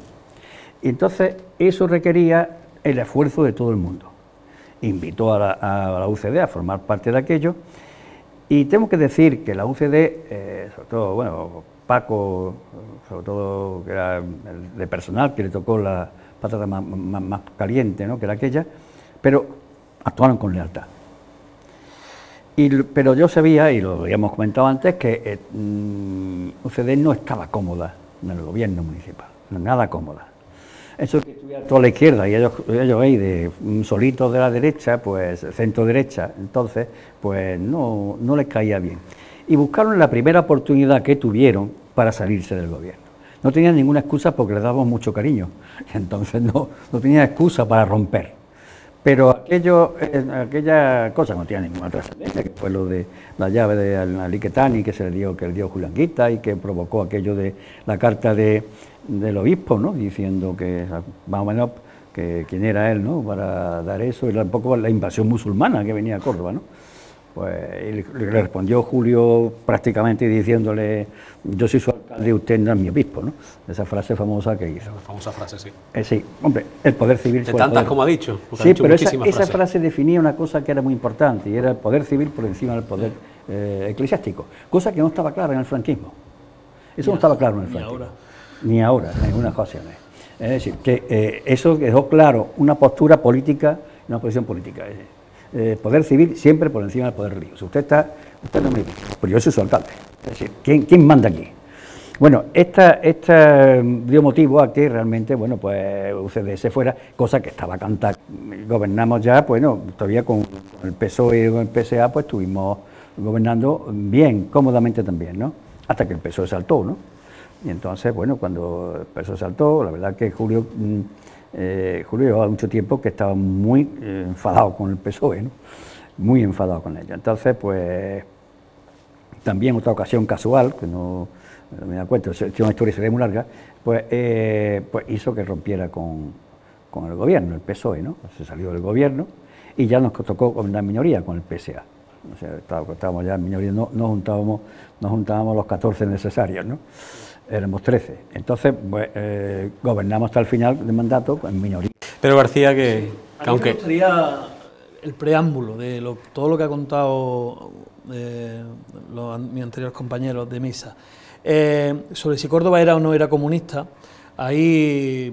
Y entonces, eso requería el esfuerzo de todo el mundo. Invitó a la UCD a formar parte de aquello, y tengo que decir que la UCD, sobre todo, bueno, Paco, sobre todo, que era el de personal, que le tocó la patata más caliente, ¿no?, que era aquella, pero actuaron con lealtad. Pero yo sabía, y lo habíamos comentado antes, que UCD no estaba cómoda en el gobierno municipal, nada cómoda. Eso que estuviera toda la izquierda y ellos ahí solitos de la derecha, pues centro derecha, entonces, pues no les caía bien. Y buscaron la primera oportunidad que tuvieron para salirse del gobierno. No tenían ninguna excusa porque les dábamos mucho cariño, entonces no tenían excusa para romper. Pero aquella cosa no tenía ninguna trascendencia, que fue lo de la llave de Aliquetani que le dio Julio Anguita y que provocó aquello de la carta del obispo, ¿no?, diciendo que más o menos que quién era él, ¿no?, para dar eso, y un poco la invasión musulmana que venía a Córdoba, ¿no? Pues y le respondió Julio prácticamente diciéndole, yo soy su alcalde y usted no es mi obispo, ¿no? Esa frase famosa que hizo. La famosa frase, sí. Sí, hombre, el poder civil... De tantas como ha dicho. Sí, pero esa frase definía una cosa que era muy importante, y era el poder civil por encima del poder eclesiástico, cosa que no estaba clara en el franquismo. Eso no estaba claro en el franquismo. Ni ahora, en algunas ocasiones. Es decir, que eso dejó claro una postura política, una posición política. Poder civil siempre por encima del poder religioso. Usted no me dice, pero yo soy su alcalde. Es decir, ¿quién manda aquí? Bueno, esta dio motivo a que realmente, bueno, pues UCD se fuera, cosa que estaba cantada. Gobernamos ya, bueno, todavía con el PSOE y con el PSA, pues estuvimos gobernando bien, cómodamente también, ¿no? Hasta que el PSOE saltó, ¿no? Y entonces, bueno, cuando el PSOE saltó, la verdad que Julio llevaba mucho tiempo que estaba muy enfadado con el PSOE, ¿no? Muy enfadado con ello. Entonces, pues, también otra ocasión casual, que no me da cuenta, es una historia sería muy larga, pues hizo que rompiera con el gobierno, el PSOE, ¿no? Se salió del gobierno y ya nos tocó gobernar en minoría con el PSA. O sea, estábamos ya en minoría, no juntábamos los 14 necesarios, ¿no? Éramos 13. Entonces, pues, gobernamos hasta el final del mandato en minoría. Pero García, que aunque... Me gustaría el preámbulo de todo lo que ha contado mis anteriores compañeros de mesa. Sobre si Córdoba era o no era comunista, hay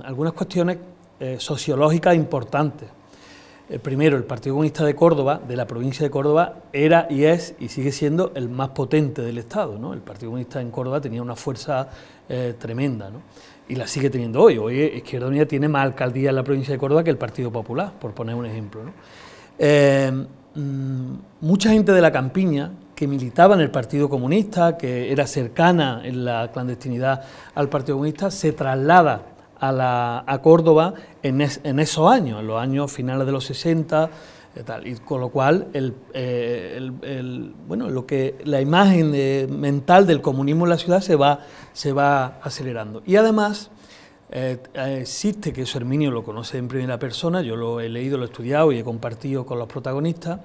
algunas cuestiones sociológicas importantes. Primero, el Partido Comunista de Córdoba, de la provincia de Córdoba, era y es y sigue siendo el más potente del Estado, ¿no? El Partido Comunista en Córdoba tenía una fuerza tremenda, ¿no? Y la sigue teniendo hoy. Hoy Izquierda Unida tiene más alcaldías en la provincia de Córdoba que el Partido Popular, por poner un ejemplo, ¿no? Mucha gente de la campiña que militaba en el Partido Comunista, que era cercana en la clandestinidad al Partido Comunista, se traslada a Córdoba en esos años, en los años finales de los 60, tal, y con lo cual la imagen mental del comunismo en la ciudad se va acelerando. Y además existe, que eso Herminio lo conoce en primera persona, yo lo he leído, lo he estudiado y he compartido con los protagonistas.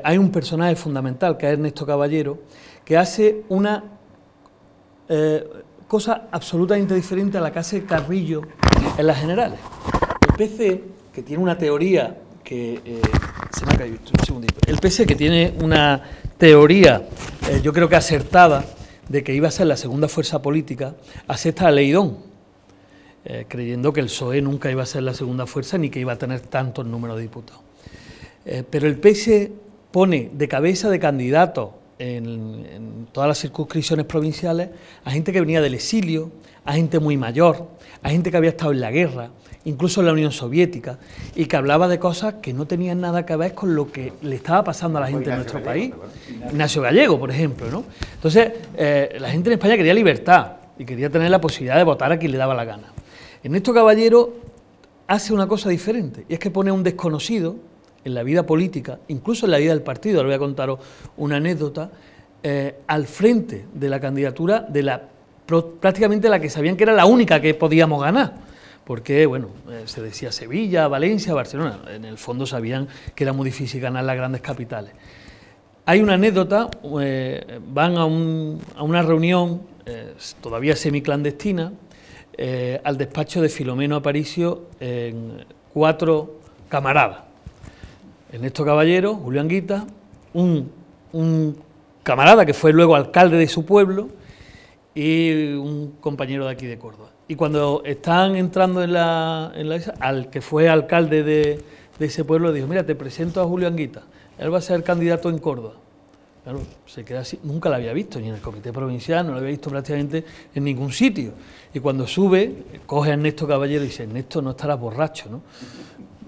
Hay un personaje fundamental que es Ernesto Caballero, que hace una cosa absolutamente diferente a la que hace Carrillo en las generales. El PC, que tiene una teoría que se me ha caído un segundito. El PC, que tiene una teoría, yo creo que acertada, de que iba a ser la segunda fuerza política, acepta a Leidón, creyendo que el PSOE nunca iba a ser la segunda fuerza ni que iba a tener tantos números de diputados. Pero el PS pone de cabeza de candidatos en todas las circunscripciones provinciales a gente que venía del exilio, a gente muy mayor, a gente que había estado en la guerra, incluso en la Unión Soviética, y que hablaba de cosas que no tenían nada que ver con lo que le estaba pasando a la gente de nuestro país. Ignacio Gallego, por ejemplo, ¿no? Entonces, la gente en España quería libertad y quería tener la posibilidad de votar a quien le daba la gana. Ernesto Caballero hace una cosa diferente, y es que pone a un desconocido en la vida política, incluso en la vida del partido, ahora voy a contaros una anécdota, al frente de la candidatura de prácticamente la que sabían que era la única que podíamos ganar, porque, bueno, se decía Sevilla, Valencia, Barcelona, en el fondo sabían que era muy difícil ganar las grandes capitales. Hay una anécdota, van a una reunión todavía semiclandestina, al despacho de Filomeno Aparicio, en 4 camaradas. Ernesto Caballero, Julio Anguita, un camarada que fue luego alcalde de su pueblo y un compañero de aquí de Córdoba. Y cuando están entrando al que fue alcalde de ese pueblo, dijo: mira, te presento a Julio Anguita, él va a ser candidato en Córdoba. Claro, se queda así, nunca la había visto, ni en el comité provincial, no la había visto prácticamente en ningún sitio. Y cuando sube, coge a Ernesto Caballero y dice: Ernesto, no estarás borracho, ¿no?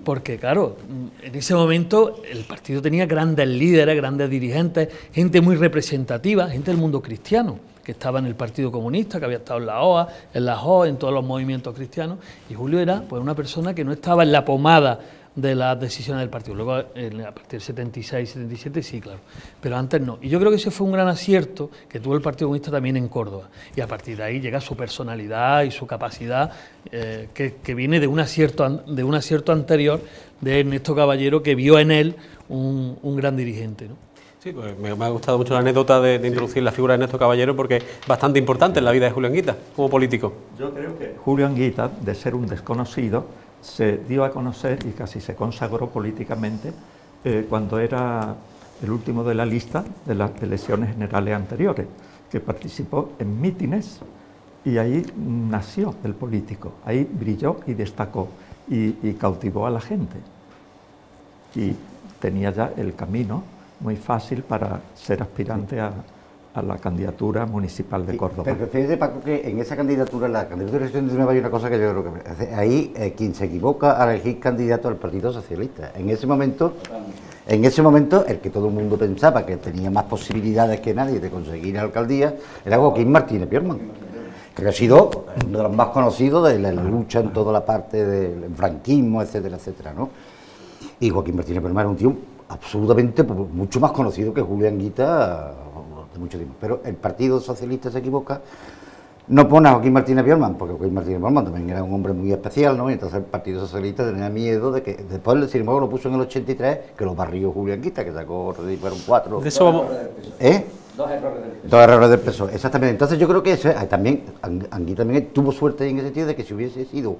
Porque, claro, en ese momento el partido tenía grandes líderes, grandes dirigentes, gente muy representativa, gente del mundo cristiano, que estaba en el Partido Comunista, que había estado en la OA, en la JOE, en todos los movimientos cristianos, y Julio era pues una persona que no estaba en la pomada de las decisiones del partido. Luego, a partir del 76, 77, sí, claro, pero antes no. Y yo creo que ese fue un gran acierto que tuvo el Partido Comunista también en Córdoba. Y a partir de ahí llega su personalidad y su capacidad, que viene de un acierto anterior de Ernesto Caballero, que vio en él un gran dirigente, ¿no? Sí, pues me ha gustado mucho la anécdota de introducir la figura de Ernesto Caballero, porque es bastante importante en la vida de Julio Anguita como político. Yo creo que Julio Anguita, de ser un desconocido, se dio a conocer y casi se consagró políticamente cuando era el último de la lista de las elecciones generales anteriores, que participó en mítines y ahí nació el político, ahí brilló y destacó y cautivó a la gente. Y tenía ya el camino muy fácil para ser aspirante a la candidatura municipal de Córdoba. Pero fíjate, Paco, que en esa candidatura, la candidatura de elección de Nueva, hay una cosa que yo creo que ahí quien se equivoca a elegir candidato al Partido Socialista. En ese momento, el que todo el mundo pensaba que tenía más posibilidades que nadie de conseguir la alcaldía era Joaquín Martínez Piorman, que ha sido uno de los más conocidos de la lucha en toda la parte del franquismo, etcétera, etcétera, ¿no? Y Joaquín Martínez Piorman era un tío absolutamente mucho más conocido que Julio Anguita de mucho tiempo. Pero el Partido Socialista se equivoca, no pone a Joaquín Martínez Piorman, porque Joaquín Martínez Piorman también era un hombre muy especial, ¿no? Y entonces el Partido Socialista tenía miedo de que después, sin embargo, lo puso en el 83, que lo barrió Julio Anguita, que sacó, fueron 4. De eso vamos. Dos errores del PSOE, exactamente. Entonces yo creo que eso, también Anguita también tuvo suerte en ese sentido de que si hubiese sido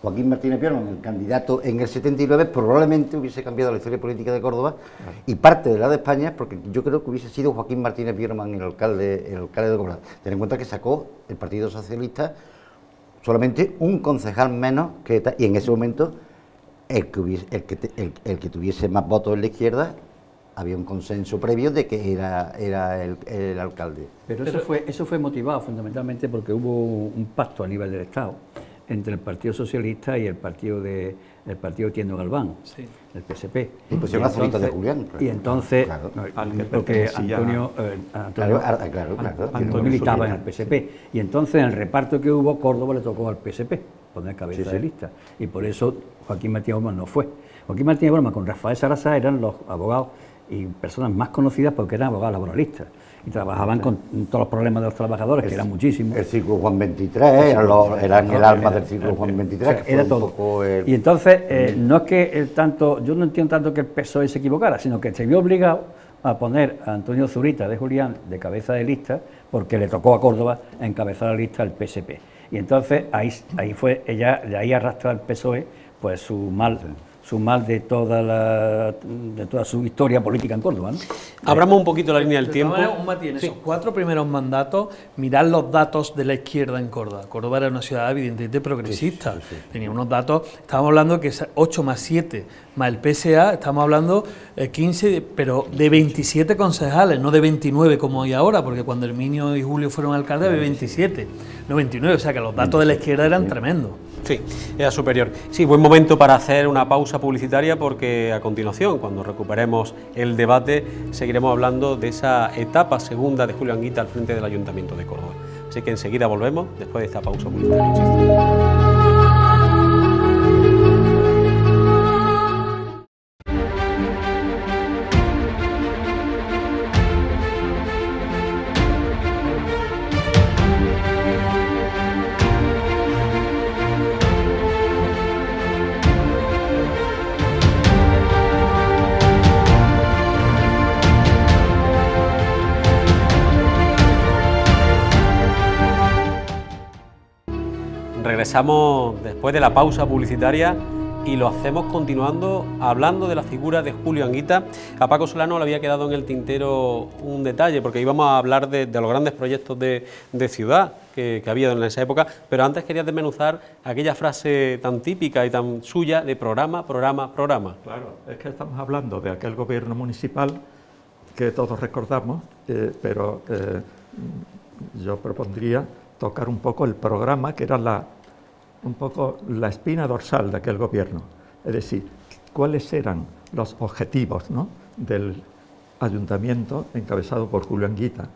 Joaquín Martínez Pierman, el candidato en el 79, probablemente hubiese cambiado la historia política de Córdoba y parte de la de España, porque yo creo que hubiese sido Joaquín Martínez Pierman el alcalde de Córdoba. Ten en cuenta que sacó el Partido Socialista solamente un concejal menos que ETA, y en ese momento el que tuviese más votos en la izquierda, había un consenso previo de que era el alcalde. Pero eso fue motivado fundamentalmente porque hubo un pacto a nivel del Estado entre el Partido Socialista y el partido de Tiendo Galván, Sí. el PSP. Y pusieron la zorrita de Julián. Y entonces, Claro. porque Antonio militaba en el PSP, y entonces en el reparto que hubo, Córdoba le tocó al PSP poner cabeza de lista, y por eso Joaquín Martínez Bormann no fue. Joaquín Martínez Bormann con Rafael Sarasá eran los abogados y personas más conocidas porque eran abogados laboralistas y trabajaban con todos los problemas de los trabajadores, que eran muchísimos. El Círculo Juan 23, eran el alma del Círculo Juan 23. O sea, era todo. Y entonces, no es que yo no entiendo tanto que el PSOE se equivocara, sino que se vio obligado a poner a Antonio Zurita de Julián de cabeza de lista, porque le tocó a Córdoba encabezar la lista del PSP. Y entonces ahí fue, de ahí arrastra el PSOE pues su mal de toda su historia política en Córdoba, ¿no? Abramos un poquito la línea del tiempo. Un matiz en esos 4 primeros mandatos, mirad los datos de la izquierda en Córdoba. Córdoba era una ciudad evidentemente progresista, tenía unos datos, estábamos hablando que 8 más 7 más el PSA, estamos hablando 15, pero de 27 concejales, no de 29 como hay ahora, porque cuando Herminio y Julio fueron alcaldes había 27, no 29, o sea que los datos de la izquierda eran tremendos. Sí, era superior. Sí, buen momento para hacer una pausa publicitaria, porque a continuación, cuando recuperemos el debate, seguiremos hablando de esa etapa segunda de Julio Anguita al frente del Ayuntamiento de Córdoba. Así que enseguida volvemos después de esta pausa publicitaria. Regresamos después de la pausa publicitaria y lo hacemos continuando hablando de la figura de Julio Anguita. A Paco Solano le había quedado en el tintero un detalle, porque íbamos a hablar de los grandes proyectos de ciudad que había en esa época, pero antes quería desmenuzar aquella frase tan típica y tan suya de programa, programa, programa. Claro, es que estamos hablando de aquel gobierno municipal que todos recordamos, pero yo propondría tocar un poco el programa, que era un poco la espina dorsal de aquel gobierno. Es decir, cuáles eran los objetivos, ¿no?, del ayuntamiento encabezado por Julio Anguita.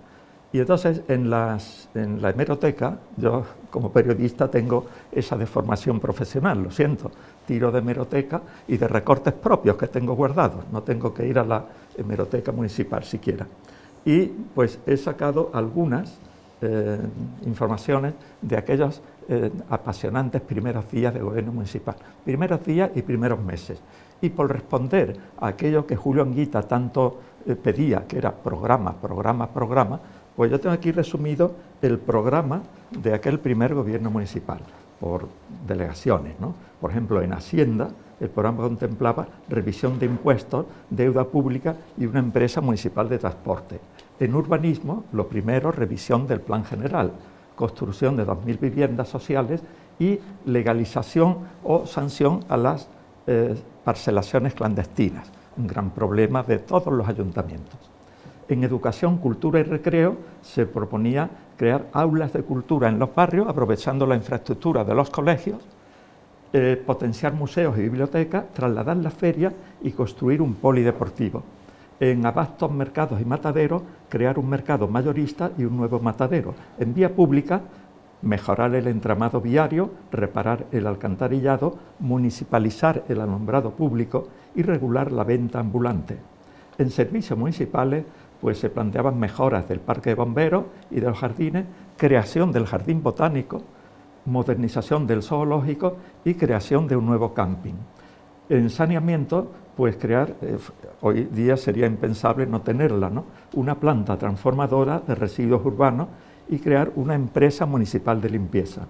Y entonces en la hemeroteca, yo como periodista tengo esa deformación profesional, lo siento, tiro de hemeroteca y de recortes propios que tengo guardados, no tengo que ir a la hemeroteca municipal siquiera. Y pues he sacado algunas informaciones de aquellos apasionantes primeros días de gobierno municipal, primeros días y primeros meses. Y por responder a aquello que Julio Anguita tanto pedía, que era programa, programa, programa, pues yo tengo aquí resumido el programa de aquel primer gobierno municipal, por delegaciones, ¿no? Por ejemplo, en Hacienda, el programa contemplaba revisión de impuestos, deuda pública y una empresa municipal de transporte. En urbanismo, lo primero, revisión del plan general, construcción de 2.000 viviendas sociales y legalización o sanción a las parcelaciones clandestinas, un gran problema de todos los ayuntamientos. En educación, cultura y recreo se proponía crear aulas de cultura en los barrios, aprovechando la infraestructura de los colegios, potenciar museos y bibliotecas, trasladar las ferias y construir un polideportivo. En abastos, mercados y mataderos, crear un mercado mayorista y un nuevo matadero. En vía pública, mejorar el entramado viario, reparar el alcantarillado, municipalizar el alumbrado público y regular la venta ambulante. En servicios municipales, pues se planteaban mejoras del parque de bomberos y de los jardines, creación del jardín botánico, modernización del zoológico y creación de un nuevo camping. En saneamiento, pues crear, hoy día sería impensable no tenerla, ¿no?, una planta transformadora de residuos urbanos y crear una empresa municipal de limpieza.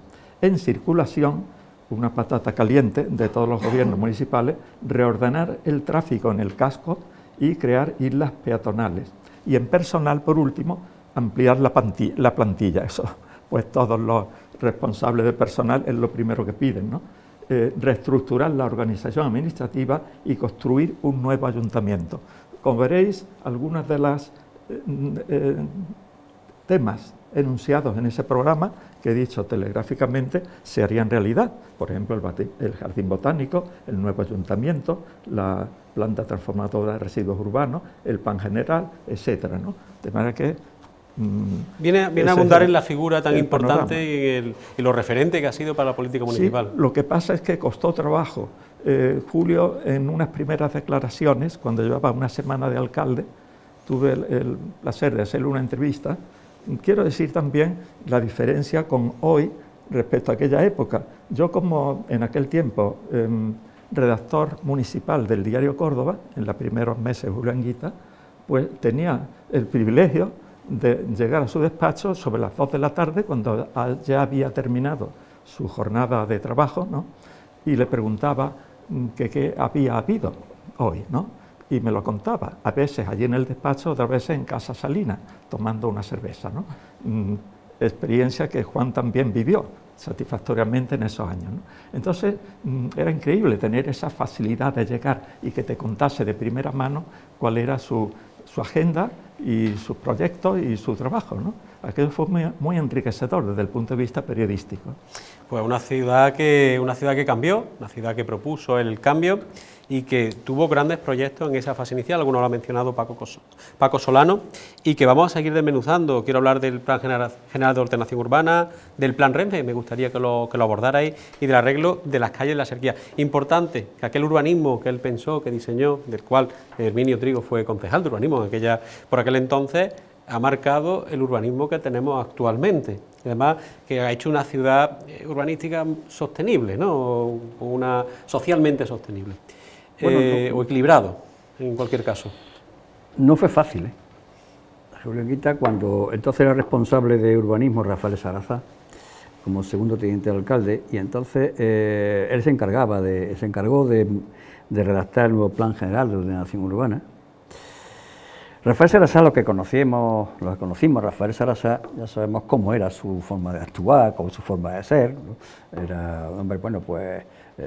En circulación, una patata caliente de todos los gobiernos municipales, reordenar el tráfico en el casco y crear islas peatonales. Y en personal, por último, ampliar la plantilla. Eso, pues todos los responsables de personal es lo primero que piden, ¿no? Reestructurar la organización administrativa y construir un nuevo ayuntamiento. Como veréis, algunos de los temas enunciados en ese programa, que he dicho telegráficamente, se harían realidad. Por ejemplo, el jardín botánico, el nuevo ayuntamiento, la planta transformadora de residuos urbanos, el plan general, etcétera, ¿no? De manera que viene a abundar en la figura tan importante y lo referente que ha sido para la política municipal. Sí, lo que pasa es que costó trabajo. Julio, en unas primeras declaraciones, cuando llevaba una semana de alcalde, tuve el placer de hacerle una entrevista. Quiero decir también la diferencia con hoy respecto a aquella época. Yo, como en aquel tiempo redactor municipal del diario Córdoba, en los primeros meses de Julio Anguita, pues tenía el privilegio de llegar a su despacho sobre las 2 de la tarde, cuando ya había terminado su jornada de trabajo, ¿no? Y le preguntaba que qué había habido hoy, ¿no? Y me lo contaba, a veces allí en el despacho, otras veces en Casa Salina, tomando una cerveza, ¿no? Experiencia que Juan también vivió satisfactoriamente en esos años, ¿no? Entonces, era increíble tener esa facilidad de llegar y que te contase de primera mano cuál era su agenda y sus proyectos y su trabajo, ¿no? Aquello fue muy enriquecedor desde el punto de vista periodístico. Pues una ciudad que cambió, una ciudad que propuso el cambio y que tuvo grandes proyectos en esa fase inicial, algunos lo ha mencionado Paco Solano, y que vamos a seguir desmenuzando. Quiero hablar del Plan General de Ordenación Urbana, del Plan Renfe, me gustaría que lo abordarais, y del arreglo de las calles de la Serquía. Importante que aquel urbanismo que él pensó, que diseñó, del cual Herminio Trigo fue concejal de urbanismo por aquel entonces, ha marcado el urbanismo que tenemos actualmente. Además, que ha hecho una ciudad urbanística sostenible, ¿no? Socialmente sostenible. O equilibrado, en cualquier caso. No fue fácil, ¿eh? Julio Anguita, cuando entonces era responsable de urbanismo Rafael Sarasa, como segundo teniente de alcalde, y entonces él se encargó de redactar el nuevo Plan General de Ordenación Urbana. Rafael Sarasa, los que conocimos Rafael Sarasa, ya sabemos cómo era su forma de actuar, cómo su forma de ser, ¿no? Era un hombre, bueno, pues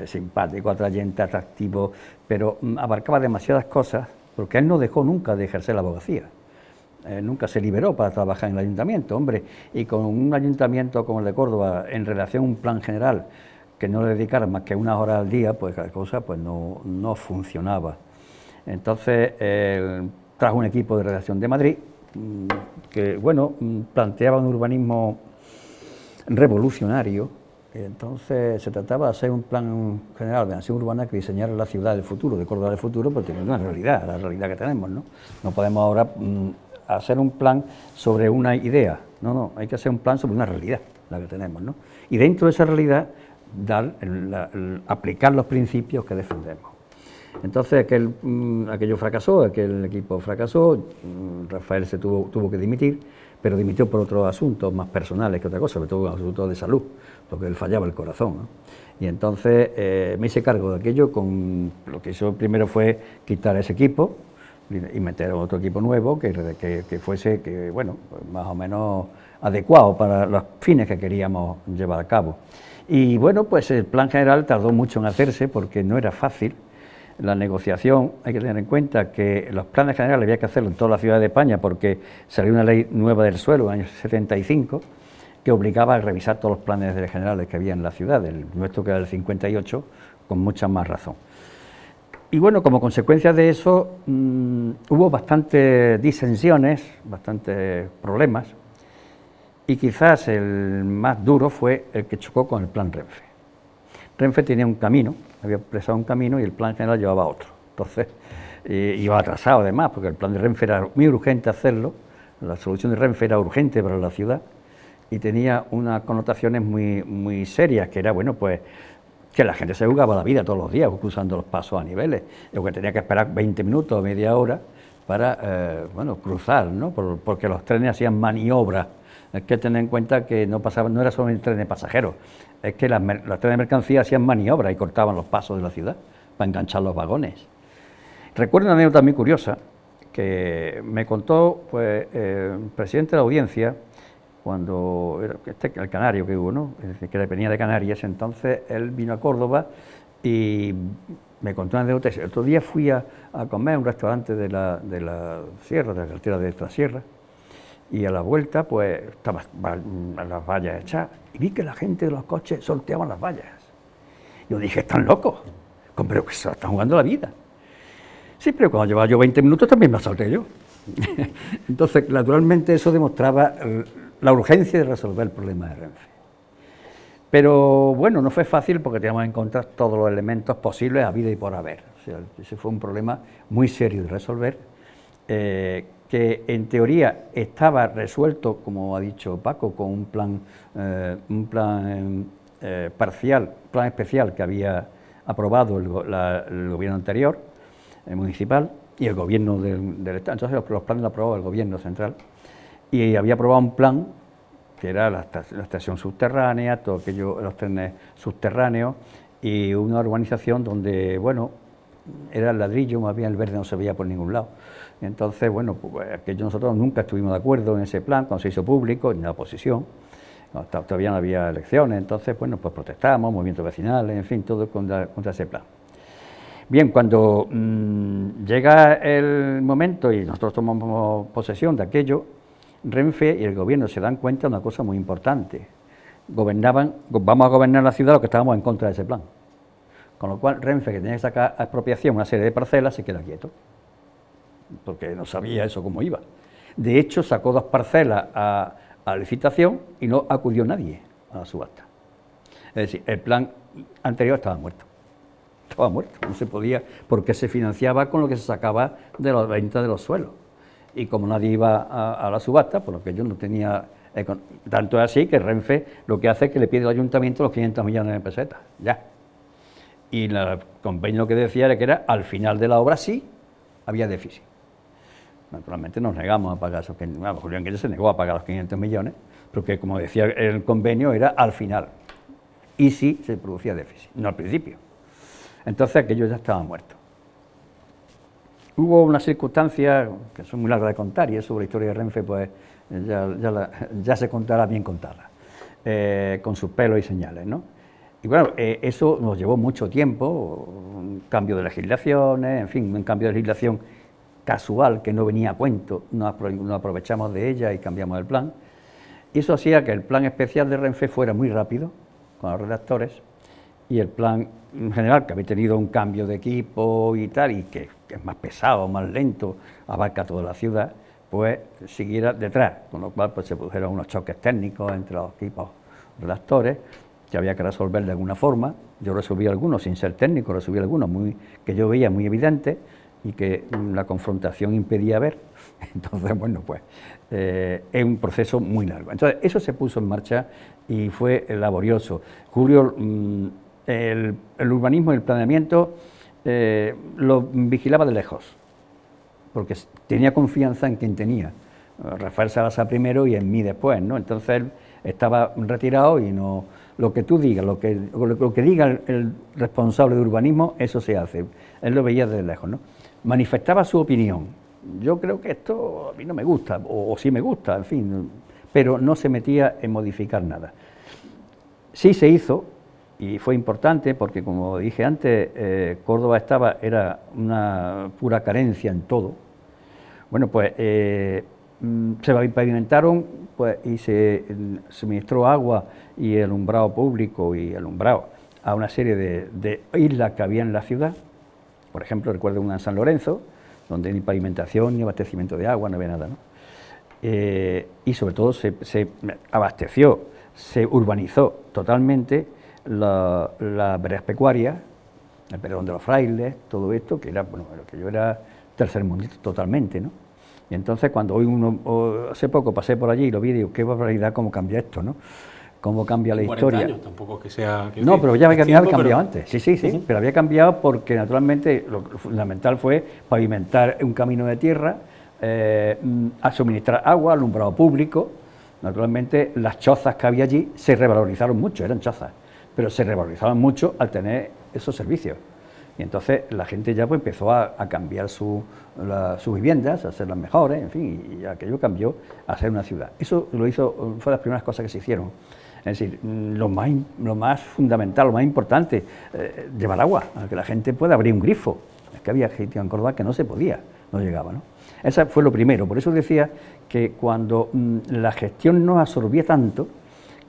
simpático, atrayente, atractivo, pero abarcaba demasiadas cosas, porque él no dejó nunca de ejercer la abogacía. Nunca se liberó para trabajar en el ayuntamiento, hombre, y con un ayuntamiento como el de Córdoba, en relación a un plan general, que no le dedicara más que 1 hora al día, pues la cosa pues no funcionaba. Entonces, trajo un equipo de redacción de Madrid, que, bueno, planteaba un urbanismo revolucionario. Entonces se trataba de hacer un plan general de ordenación urbana que diseñara la ciudad del futuro, de Córdoba del futuro, porque tiene una realidad, la realidad que tenemos, ¿no? No podemos ahora hacer un plan sobre una idea, no, hay que hacer un plan sobre una realidad, la que tenemos, ¿no? Y dentro de esa realidad, aplicar los principios que defendemos. Entonces aquello fracasó, aquel equipo fracasó, Rafael se tuvo que dimitir, pero dimitió por otros asuntos más personales que otra cosa, sobre todo asuntos de salud, porque él fallaba el corazón, ¿no? Y entonces me hice cargo de aquello, lo que hizo primero fue quitar ese equipo y meter otro equipo nuevo que fuese, bueno, más o menos adecuado para los fines que queríamos llevar a cabo. Y bueno, pues el plan general tardó mucho en hacerse porque no era fácil. La negociación, hay que tener en cuenta que los planes generales había que hacerlo en toda la ciudad de España porque salió una ley nueva del suelo en el año 75 que obligaba a revisar todos los planes generales que había en la ciudad, el nuestro que era el 58, con mucha más razón. Y bueno, como consecuencia de eso hubo bastantes disensiones, bastantes problemas, y quizás el más duro fue el que chocó con el plan Renfe. Renfe tenía un camino, había expresado un camino y el plan general llevaba otro. Entonces, iba atrasado además, porque el plan de Renfe era muy urgente hacerlo, la solución de Renfe era urgente para la ciudad y tenía unas connotaciones muy serias, que era, bueno, pues, que la gente se jugaba la vida todos los días cruzando los pasos a niveles, o que tenía que esperar 20 minutos o media hora para, bueno, cruzar, ¿no? Porque los trenes hacían maniobras Es que tener en cuenta que no era solo el tren de pasajeros, es que los trenes de mercancía hacían maniobras y cortaban los pasos de la ciudad para enganchar los vagones. Recuerdo una anécdota muy curiosa que me contó pues, el presidente de la audiencia, cuando el canario que hubo, ¿no? Que venía de Canarias, entonces él vino a Córdoba y me contó una anécdota. El otro día fui a comer a un restaurante de la sierra, de la carretera de esta sierra, y a la vuelta pues estaban las vallas hechas y vi que la gente de los coches sorteaban las vallas. Yo dije, están locos, pero que se están jugando la vida. Sí, pero cuando llevaba yo 20 minutos también me salté yo. Entonces, naturalmente eso demostraba la urgencia de resolver el problema de Renfe. Pero bueno, no fue fácil porque teníamos que encontrar todos los elementos posibles a vida y por haber. O sea, ese fue un problema muy serio de resolver, que en teoría estaba resuelto, como ha dicho Paco, con un plan parcial, plan especial que había aprobado el gobierno anterior, el municipal, y el gobierno del Estado. Entonces los planes los aprobó el gobierno central, y había aprobado un plan que era la estación subterránea, todo aquello, los trenes subterráneos, y una urbanización donde, bueno, era el ladrillo, más bien el verde no se veía por ningún lado. Entonces, bueno, pues aquello nosotros nunca estuvimos de acuerdo en ese plan, cuando se hizo público, en la oposición, todavía no había elecciones, entonces, bueno, pues protestamos, movimientos vecinales, en fin, todo contra ese plan. Bien, cuando llega el momento y nosotros tomamos posesión de aquello, Renfe y el gobierno se dan cuenta de una cosa muy importante. Vamos a gobernar la ciudad los que estábamos en contra de ese plan. Con lo cual Renfe, que tenía que sacar a expropiación una serie de parcelas, se queda quieto, porque no sabía eso cómo iba. De hecho, sacó 2 parcelas a licitación y no acudió nadie a la subasta. Es decir, el plan anterior estaba muerto. Estaba muerto, no se podía, porque se financiaba con lo que se sacaba de la venta de los suelos. Y como nadie iba a la subasta, por lo que yo no tenía... Tanto es así que Renfe lo que hace es que le pide al ayuntamiento los 500 millones de pesetas, ya. Y el convenio que decía era que al final de la obra sí había déficit. Naturalmente nos negamos a pagar esos 500 millones. Julián Guille se negó a pagar los 500 millones, porque como decía el convenio era al final. Y sí se producía déficit, no al principio. Entonces aquello ya estaba muerto. Hubo unas circunstancias que son muy largas de contar, y eso sobre la historia de Renfe pues ya se contará bien contada, con sus pelos y señales, ¿no? Y bueno, eso nos llevó mucho tiempo, un cambio de legislaciones, en fin, un cambio de legislación casual que no venía a cuento, no aprovechamos de ella y cambiamos el plan. Y eso hacía que el plan especial de Renfe fuera muy rápido con los redactores, y el plan en general, que había tenido un cambio de equipo y tal, y que es más pesado, más lento, abarca toda la ciudad, pues siguiera detrás, con lo cual pues se produjeron unos choques técnicos entre los equipos redactores, que había que resolver de alguna forma. Yo resolví algunos sin ser técnico, resolví algunos que yo veía muy evidentes y que la confrontación impedía ver. Entonces, bueno, pues es un proceso muy largo. Entonces, eso se puso en marcha y fue laborioso. Julio, el urbanismo y el planeamiento lo vigilaba de lejos, porque tenía confianza en quien tenía, Rafael Salazar primero y en mí después, ¿no? Entonces él estaba retirado y no, lo que tú digas, lo que diga el responsable de urbanismo, eso se hace. Él lo veía desde lejos, ¿no? Manifestaba su opinión. Yo creo que esto a mí no me gusta, o sí me gusta, en fin, pero no se metía en modificar nada. Sí se hizo, y fue importante porque, como dije antes, Córdoba era una pura carencia en todo. Bueno, pues se pavimentaron pues, y se suministró agua y alumbrado público y alumbrado a una serie de islas que había en la ciudad. Por ejemplo, recuerdo una en San Lorenzo, donde ni pavimentación ni abastecimiento de agua, no había nada, ¿no? Y sobre todo se abasteció, se urbanizó totalmente la vereda pecuaria, el Perdón de los Frailes, todo esto, que era, bueno, lo que yo era tercermundista totalmente, ¿no? Y entonces cuando hace poco pasé por allí y lo vi y digo, qué barbaridad, cómo cambia esto, ¿no? Cómo cambia la historia. Años, tampoco es que sea... Que no, pero ya había cambiado pero... antes, sí, pero había cambiado porque naturalmente lo fundamental fue pavimentar un camino de tierra, a suministrar agua, alumbrado público, Naturalmente, las chozas que había allí se revalorizaron mucho, eran chozas, pero se revalorizaban mucho al tener esos servicios. Y entonces la gente ya pues empezó a cambiar sus viviendas, a hacerlas mejores, en fin, y aquello cambió a ser una ciudad. Eso fue de las primeras cosas que se hicieron. Es decir, lo más fundamental, lo más importante, llevar agua, a que la gente pueda abrir un grifo. Es que había gente en Córdoba que no se podía, no llegaba, ¿no? Eso fue lo primero, por eso decía que cuando la gestión no absorbía tanto,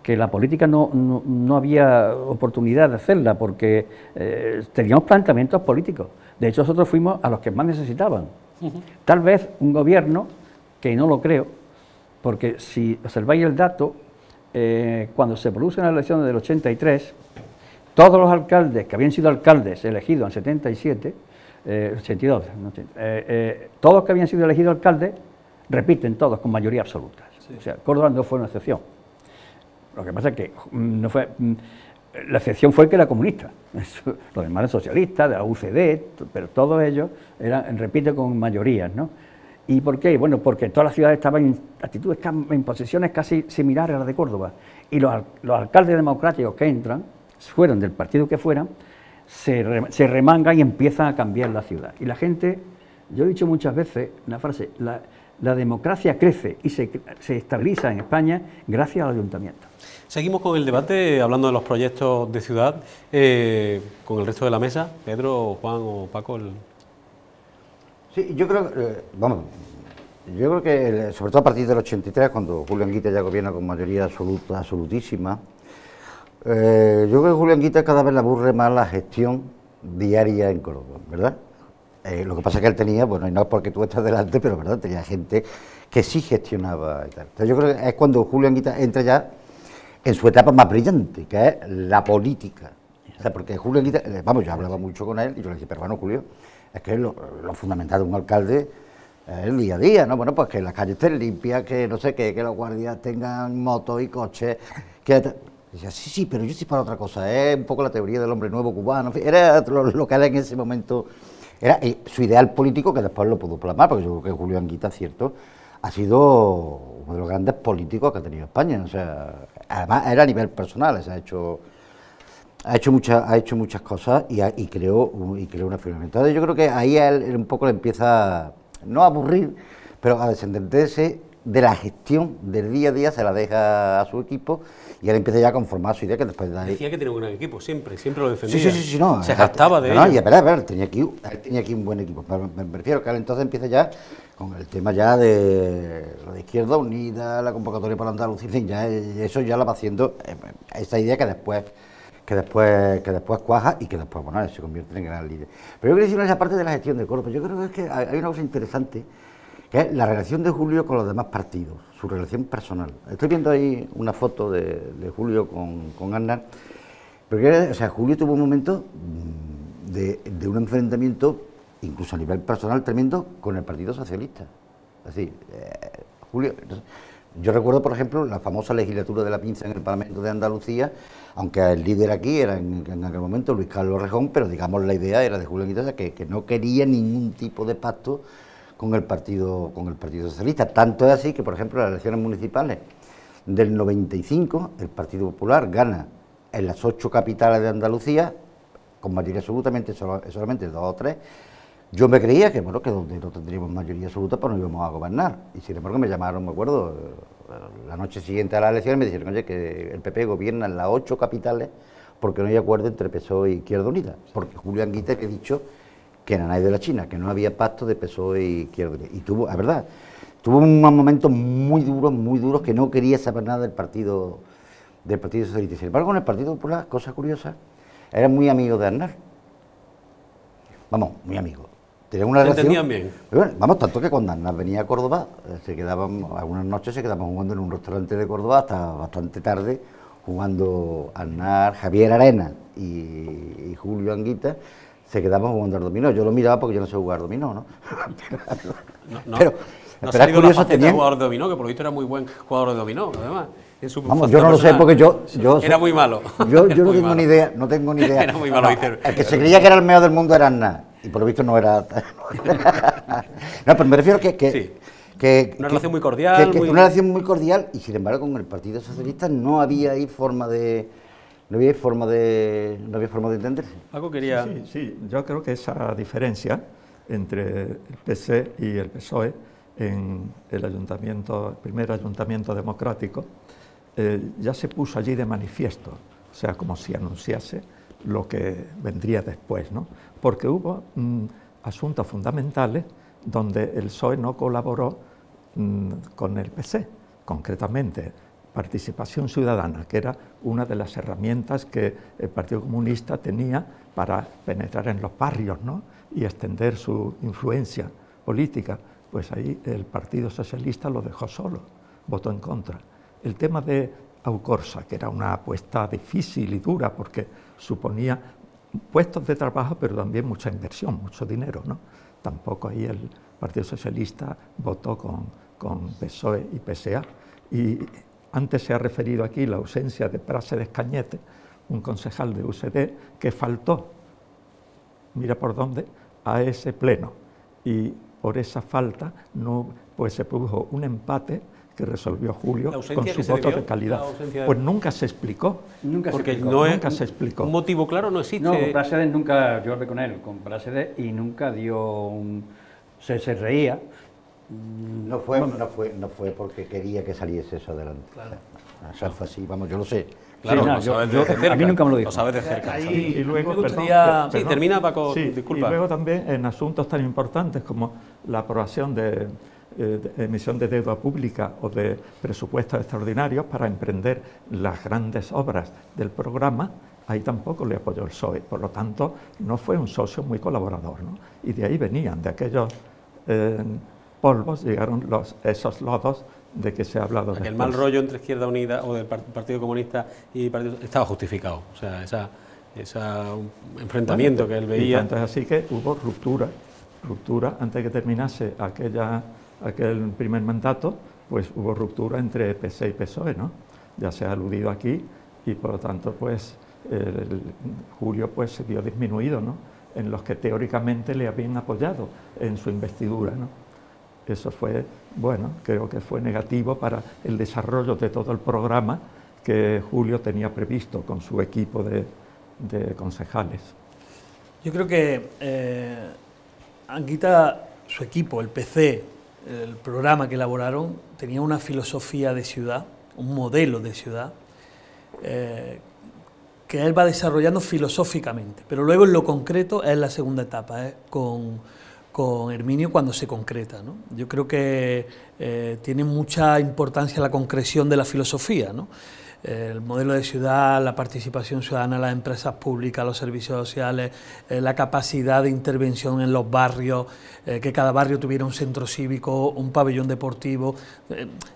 que la política no había oportunidad de hacerla, porque teníamos planteamientos políticos. De hecho, nosotros fuimos a los que más necesitaban. Tal vez un gobierno, que no lo creo, porque si observáis el dato, cuando se producen las elecciones del 83, todos los alcaldes que habían sido alcaldes elegidos en 77, 82, no, todos los que habían sido elegidos alcaldes repiten todos con mayoría absoluta. Sí. O sea, Córdoba no fue una excepción. Lo que pasa es que no fue, la excepción fue que era comunista. Los demás eran socialistas, de la UCD, pero todos ellos repiten con mayorías, ¿no? ¿Y por qué? Bueno, porque todas las ciudades estaban en actitudes, en posiciones casi similares a las de Córdoba. Y los alcaldes democráticos que entran, fueron del partido que fueran, se remangan y empiezan a cambiar la ciudad. Y la gente, yo he dicho muchas veces una frase, la democracia crece y se estabiliza en España gracias al ayuntamiento. Seguimos con el debate, hablando de los proyectos de ciudad, con el resto de la mesa. Pedro, Juan o Paco. Sí, yo creo, yo creo que, sobre todo a partir del 83, cuando Julio Anguita ya gobierna con mayoría absolutísima, yo creo que Julio Anguita cada vez le aburre más la gestión diaria en Córdoba, ¿verdad? Lo que pasa es que él tenía, bueno, y no es porque tú estás delante, pero verdad, tenía gente que sí gestionaba y tal. Entonces yo creo que es cuando Julio Anguita entra ya en su etapa más brillante, que es la política. O sea, porque Julio Anguita, yo hablaba mucho con él y yo le decía, pero bueno, Julio, es que lo fundamental de un alcalde es el día a día, ¿no? Bueno, pues que las calles estén limpias, que no sé qué, que los guardias tengan motos y coches, que... Decía, sí, pero yo estoy para otra cosa, es un poco la teoría del hombre nuevo cubano, en fin, era lo que él en ese momento... Era su ideal político, que después lo pudo plasmar, porque yo creo que Julio Anguita, cierto, ha sido uno de los grandes políticos que ha tenido España. O sea, además era a nivel personal, o sea, ha hecho muchas cosas y creó una figura. Entonces yo creo que ahí él un poco le empieza, no a aburrir, pero a desentenderse de la gestión del día a día, se la deja a su equipo y él empieza ya a conformar su idea, que después de ahí... Decía que tenía un gran equipo, siempre lo defendía. Sí, no. Se jactaba de ello. No, y a ver, tenía aquí un buen equipo. Me refiero que él entonces empieza ya con el tema ya de lo de Izquierda Unida, la convocatoria para Andalucía, en fin, ya eso ya la va haciendo, esa idea que después cuaja y que después, bueno, se convierte en gran líder. Pero yo quería decir esa parte de la gestión de Córdoba. Yo creo que es que hay una cosa interesante, que es la relación de Julio con los demás partidos, su relación personal. Estoy viendo ahí una foto de Julio con Aznar, porque, o sea, Julio tuvo un momento de un enfrentamiento, incluso a nivel personal, tremendo, con el Partido Socialista. Es decir, Julio... Yo recuerdo, por ejemplo, la famosa legislatura de la pinza en el Parlamento de Andalucía, aunque el líder aquí era en aquel momento Luis Carlos Rejón, pero digamos la idea era de Julio Anguita, que no quería ningún tipo de pacto con el Partido Socialista. Tanto es así que, por ejemplo, en las elecciones municipales del 95, el Partido Popular gana en las 8 capitales de Andalucía, con mayoría absolutamente, solamente 2 o 3. Yo me creía que, bueno, que donde no tendríamos mayoría absoluta, pues no íbamos a gobernar. Y sin embargo me llamaron, me acuerdo, la noche siguiente a las elecciones, me dijeron, oye, que el PP gobierna en las 8 capitales porque no hay acuerdo entre PSOE y Izquierda Unida. Porque Julio Anguita que ha dicho que era nadie de la China, que no había pacto de PSOE y Izquierda Unida. Y tuvo, es verdad, tuvo unos momentos muy duros, que no quería saber nada del Partido Socialista. Sin embargo, con el Partido Popular, cosa curiosa, era muy amigo de Aznar. Vamos, muy amigo. Tenían una relación. ¿Se entendían bien? Bueno, vamos, tanto que cuando Aznar venía a Córdoba, algunas noches se quedaban jugando en un restaurante de Córdoba hasta bastante tarde, jugando Aznar, Javier Arena y Julio Anguita, se quedaban jugando al dominó. Yo lo miraba porque yo no sé jugar dominó, ¿no? Pero ha salido una faceta de jugador de dominó, que por lo visto era muy buen jugador de dominó, además. Vamos, yo no lo sé porque yo era muy malo. Yo no tengo ni idea, Era muy malo. El que se creía que era el mejor del mundo era Aznar, y por lo visto no era. No, pero me refiero que Una relación muy cordial. Una relación muy cordial, y sin embargo con el Partido Socialista no había ahí forma de entenderse. Algo quería... Sí, yo creo que esa diferencia entre el PC y el PSOE en el primer ayuntamiento democrático ya se puso allí de manifiesto, o sea, como si anunciase lo que vendría después, ¿no? Porque hubo asuntos fundamentales donde el PSOE no colaboró con el PC, concretamente participación ciudadana, que era una de las herramientas que el Partido Comunista tenía para penetrar en los barrios, ¿no?, y extender su influencia política. Pues ahí el Partido Socialista lo dejó solo, votó en contra. El tema de Aucorsa, que era una apuesta difícil y dura porque suponía puestos de trabajo, pero también mucha inversión, mucho dinero, ¿no? Tampoco ahí el Partido Socialista votó con PSOE y PSA. Y antes se ha referido aquí la ausencia de Práxedes Cañete, un concejal de UCD, que faltó, mira por dónde, a ese pleno. Y por esa falta pues se produjo un empate que resolvió Julio con su voto de calidad. Pues nunca se explicó. Nunca se explicó. Un motivo claro no existe. No, Práxedes nunca, yo hablé con él, con Práxedes, y nunca dio se reía. No fue porque quería que saliese eso adelante. Claro. Eso fue así, vamos, yo lo sé. Claro, sí, a mí nunca me lo dijo. Lo sabes de cerca. Y luego, sí, termina, Paco, disculpa. Y luego también en asuntos tan importantes como la aprobación de emisión de deuda pública o de presupuestos extraordinarios para emprender las grandes obras del programa, ahí tampoco le apoyó el PSOE. Por lo tanto, no fue un socio muy colaborador, ¿no? Y de ahí venían, de aquellos polvos, llegaron esos lodos de que se ha hablado después. El mal rollo entre Izquierda Unida o del Partido Comunista y Partido estaba justificado. O sea, ese enfrentamiento que él veía. Y tanto es así que hubo ruptura antes de que terminase aquel primer mandato, pues hubo ruptura entre PC y PSOE, ¿no? Ya se ha aludido aquí y por lo tanto, pues Julio pues se vio disminuido, ¿no?, en los que teóricamente le habían apoyado en su investidura, ¿no? Eso fue, bueno, creo que fue negativo para el desarrollo de todo el programa que Julio tenía previsto con su equipo de concejales. Yo creo que Anguita, su equipo, el PC, el programa que elaboraron, tenía una filosofía de ciudad, un modelo de ciudad, que él va desarrollando filosóficamente, pero luego en lo concreto es la segunda etapa, con Herminio cuando se concreta, ¿no? Yo creo que tiene mucha importancia la concreción de la filosofía, ¿no? El modelo de ciudad, la participación ciudadana, las empresas públicas, los servicios sociales, la capacidad de intervención en los barrios, que cada barrio tuviera un centro cívico, un pabellón deportivo.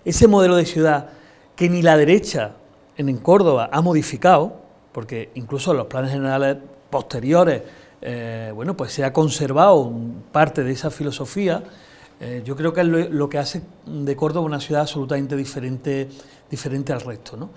Ese modelo de ciudad que ni la derecha en Córdoba ha modificado, porque incluso en los planes generales posteriores, bueno, pues se ha conservado parte de esa filosofía. Yo creo que es lo que hace de Córdoba una ciudad absolutamente diferente al resto, ¿no?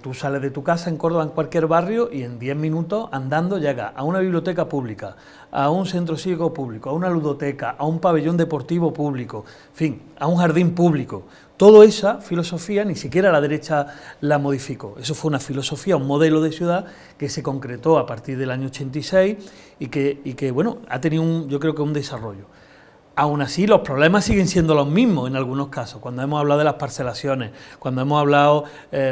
Tú sales de tu casa en Córdoba, en cualquier barrio, y en 10 minutos andando llegas a una biblioteca pública, a un centro cívico público, a una ludoteca, a un pabellón deportivo público, en fin, a un jardín público. Toda esa filosofía ni siquiera la derecha la modificó. Eso fue una filosofía, un modelo de ciudad que se concretó a partir del año 86 y que bueno, ha tenido yo creo que un desarrollo. Aún así, los problemas siguen siendo los mismos en algunos casos. Cuando hemos hablado de las parcelaciones, cuando hemos hablado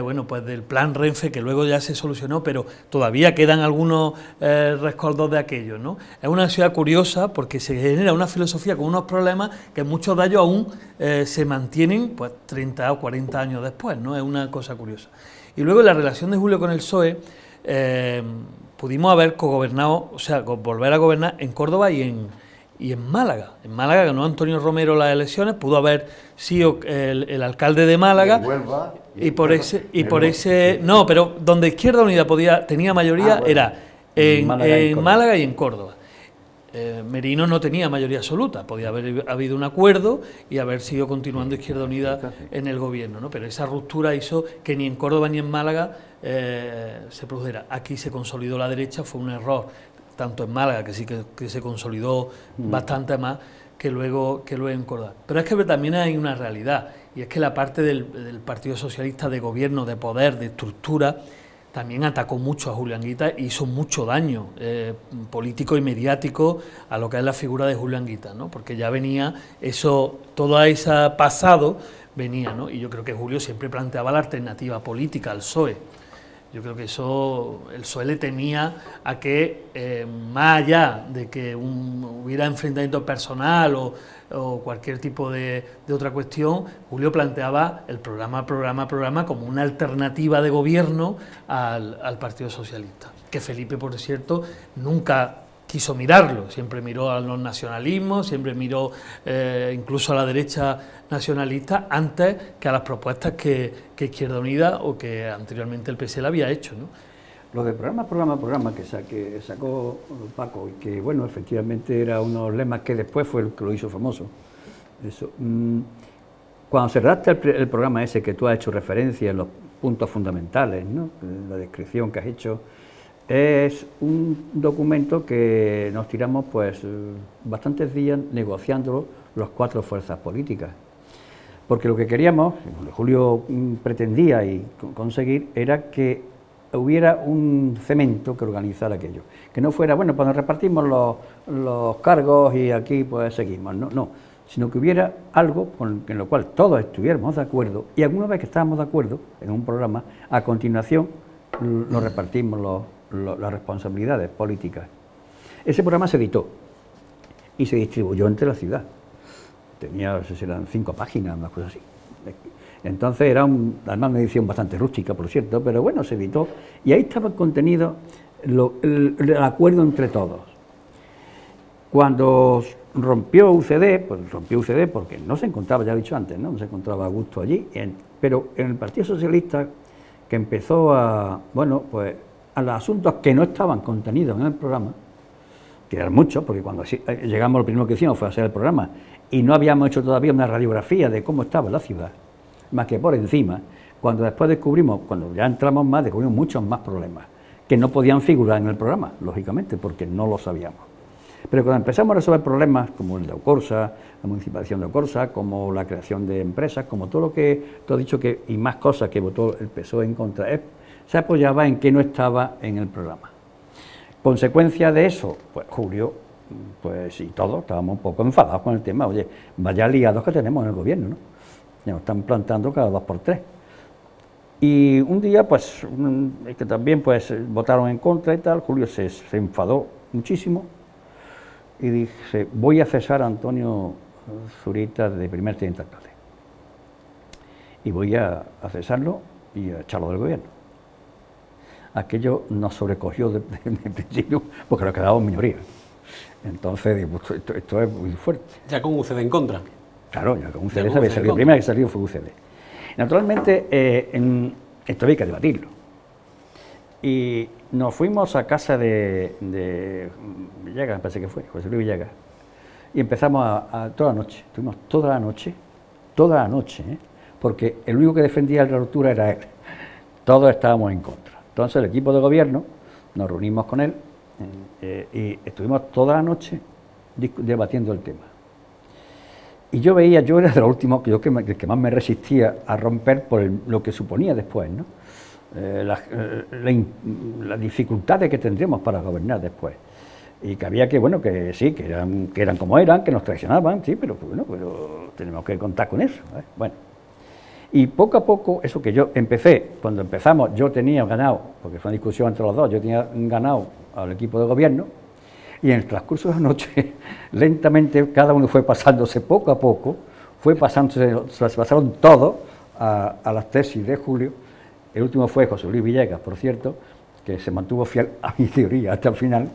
bueno, pues del plan Renfe, que luego ya se solucionó, pero todavía quedan algunos rescoldos de aquello, ¿no? Es una ciudad curiosa porque se genera una filosofía con unos problemas que muchos de ellos aún se mantienen pues 30 o 40 años después, ¿no? Es una cosa curiosa. Y luego la relación de Julio con el PSOE, pudimos haber cogobernado, o sea, volver a gobernar en Córdoba y en Málaga. En Málaga ganó Antonio Romero las elecciones, pudo haber sido el alcalde de Málaga. Y por ese no, pero donde Izquierda Unida tenía mayoría era en Málaga y en Córdoba. Merino no tenía mayoría absoluta, podía haber habido un acuerdo y haber sido continuando Izquierda Unida en el gobierno, ¿no? Pero esa ruptura hizo que ni en Córdoba ni en Málaga se produjera. Aquí se consolidó la derecha, fue un error tanto en Málaga, que sí que se consolidó bastante más, que luego en Córdoba. Pero es que también hay una realidad, y es que la parte del Partido Socialista de gobierno, de poder, de estructura, también atacó mucho a Julio Anguita e hizo mucho daño político y mediático a lo que es la figura de Julio Anguita, ¿no? Porque ya venía todo ese pasado venía, ¿no? Y yo creo que Julio siempre planteaba la alternativa política al PSOE. Yo creo que el PSOE le temía a que, más allá de que hubiera enfrentamiento personal o cualquier tipo de otra cuestión, Julio planteaba el programa como una alternativa de gobierno al Partido Socialista, que Felipe, por cierto, nunca quiso mirarlo, siempre miró a los nacionalismos, siempre miró incluso a la derecha nacionalista antes que a las propuestas que Izquierda Unida o que anteriormente el PSL había hecho, ¿no? Lo de programa que sacó Paco, y que bueno, efectivamente era uno de los lemas que después fue el que lo hizo famoso. Eso. Cuando se redacta el programa ese que tú has hecho referencia en los puntos fundamentales, ¿no? La descripción que has hecho, es un documento que nos tiramos pues bastantes días negociándolo los 4 fuerzas políticas. Porque lo que queríamos, lo que Julio pretendía y conseguir, era que hubiera un cemento que organizara aquello. Que no fuera, bueno, pues nos repartimos los cargos y aquí pues seguimos. No, sino que hubiera algo en lo cual todos estuviéramos de acuerdo, y alguna vez que estábamos de acuerdo en un programa, a continuación nos repartimos las responsabilidades políticas. Ese programa se editó y se distribuyó entre la ciudad. Tenía, no sé si eran 5 páginas, unas cosas así. Entonces era además una edición bastante rústica, por cierto, pero bueno, se editó y ahí estaba el contenido, el acuerdo entre todos. Cuando rompió UCD, pues rompió UCD porque no se encontraba, ya he dicho antes, no se encontraba a gusto allí, pero en el Partido Socialista, que empezó a los asuntos que no estaban contenidos en el programa, que eran muchos, porque cuando llegamos lo primero que hicimos fue hacer el programa y no habíamos hecho todavía una radiografía de cómo estaba la ciudad, más que por encima, cuando después descubrimos, cuando ya entramos más, descubrimos muchos más problemas que no podían figurar en el programa, lógicamente, porque no lo sabíamos. Pero cuando empezamos a resolver problemas como el de Ocorsa, la municipalización de Ocorsa, como la creación de empresas, como todo lo que tú has dicho y más cosas que votó el PSOE en contra, se apoyaba en que no estaba en el programa. Consecuencia de eso, pues Julio, pues y todos estábamos un poco enfadados con el tema. Oye, vaya liados que tenemos en el gobierno, ¿no? Ya nos están plantando cada 2 por 3. Y un día, pues, que también pues votaron en contra y tal, Julio se enfadó muchísimo y dije, voy a cesar a Antonio Zurita de primer teniente alcalde. Y voy a cesarlo y a echarlo del gobierno. Aquello nos sobrecogió de principio porque nos quedábamos en minoría. Entonces, digo, esto es muy fuerte. Ya con UCD en contra. Claro, ya con UCD había salido. La primera que salió fue UCD. Naturalmente, esto había que debatirlo. Y nos fuimos a casa de Villegas, me parece que fue, José Luis Villegas, y empezamos toda la noche, estuvimos toda la noche, porque el único que defendía la ruptura era él. Todos estábamos en contra. Entonces el equipo de gobierno, nos reunimos con él y estuvimos toda la noche debatiendo el tema. Y yo era de los últimos, el que más me resistía a romper por lo que suponía después, ¿no? Las dificultades que tendríamos para gobernar después. Y que había que sí, que eran como eran, que nos traicionaban, sí, pero tenemos que contar con eso, ¿eh? Bueno. Y poco a poco, eso que yo empecé, cuando empezamos, yo tenía ganado, porque fue una discusión entre los dos, yo tenía ganado al equipo de gobierno, y en el transcurso de la noche, lentamente, cada uno fue pasándose poco a poco, se pasaron todos a las tesis de Julio. El último fue José Luis Villegas, por cierto, que se mantuvo fiel a mi teoría hasta el final,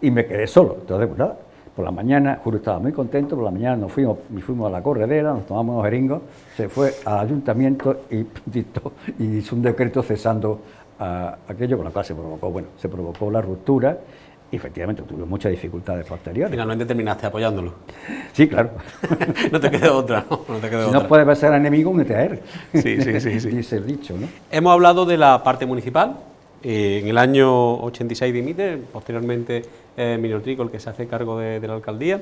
y me quedé solo. Entonces, pues nada, por la mañana, Julio estaba muy contento, por la mañana nos fuimos a la corredera, nos tomamos unos jeringos, se fue al ayuntamiento y hizo un decreto cesando aquello, con lo cual se provocó la ruptura, y efectivamente tuvimos muchas dificultades posteriores. Finalmente terminaste apoyándolo. Sí, claro. No te quedó otra, ¿no? Si no puedes ser enemigo, únete a él. Sí. Dice el dicho, ¿no? Hemos hablado de la parte municipal, En el año 86 dimite, posteriormente Minoltrico el que se hace cargo de la alcaldía.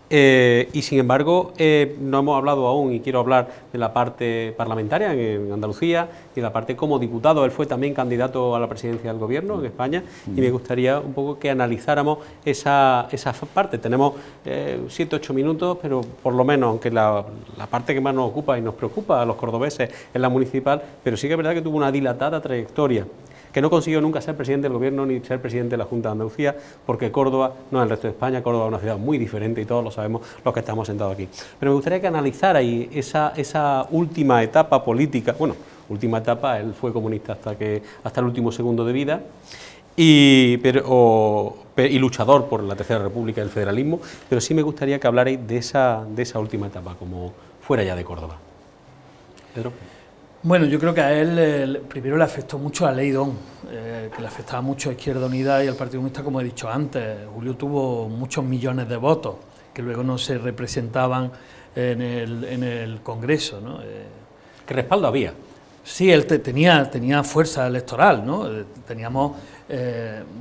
Y sin embargo, no hemos hablado aún, y quiero hablar de la parte parlamentaria en Andalucía y de la parte como diputado. Él fue también candidato a la presidencia del gobierno en España y me gustaría un poco que analizáramos esa parte. Tenemos 7-8 minutos, pero por lo menos, aunque la parte que más nos ocupa y nos preocupa a los cordobeses es la municipal, pero sí que es verdad que tuvo una dilatada trayectoria, que no consiguió nunca ser presidente del gobierno ni ser presidente de la Junta de Andalucía, porque Córdoba no es el resto de España, Córdoba es una ciudad muy diferente y todos lo sabemos los que estamos sentados aquí. Pero me gustaría que analizara ahí esa última etapa política, bueno, última etapa, él fue comunista hasta el último segundo de vida, y luchador por la Tercera República y el federalismo, pero sí me gustaría que hablarais de esa última etapa, como fuera ya de Córdoba. Pedro. Bueno, yo creo que a él primero le afectó mucho a la Ley Don, que le afectaba mucho a Izquierda Unida y al Partido Comunista, como he dicho antes. Julio tuvo muchos millones de votos que luego no se representaban en el Congreso, ¿no? ¿Qué respaldo había? Sí, él tenía fuerza electoral, ¿no? Teníamos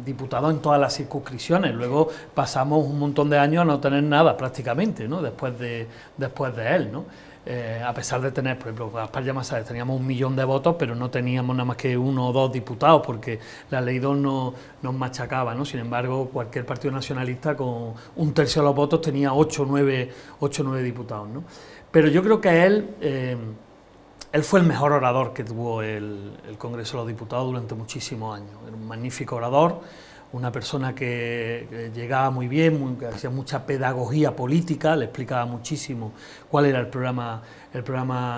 diputados en todas las circunscripciones. Luego pasamos un montón de años a no tener nada prácticamente, ¿no? Después de él, ¿no? A pesar de tener, por ejemplo, Gaspar Llamazares teníamos 1 millón de votos, pero no teníamos nada más que 1 o 2 diputados, porque la Ley 2 nos machacaba, ¿no? Sin embargo, cualquier partido nacionalista con 1/3 de los votos tenía 8 o 9 diputados, ¿no? Pero yo creo que él fue el mejor orador que tuvo el Congreso de los Diputados durante muchísimos años. Era un magnífico orador, una persona que llegaba muy bien, que hacía mucha pedagogía política, le explicaba muchísimo cuál era el programa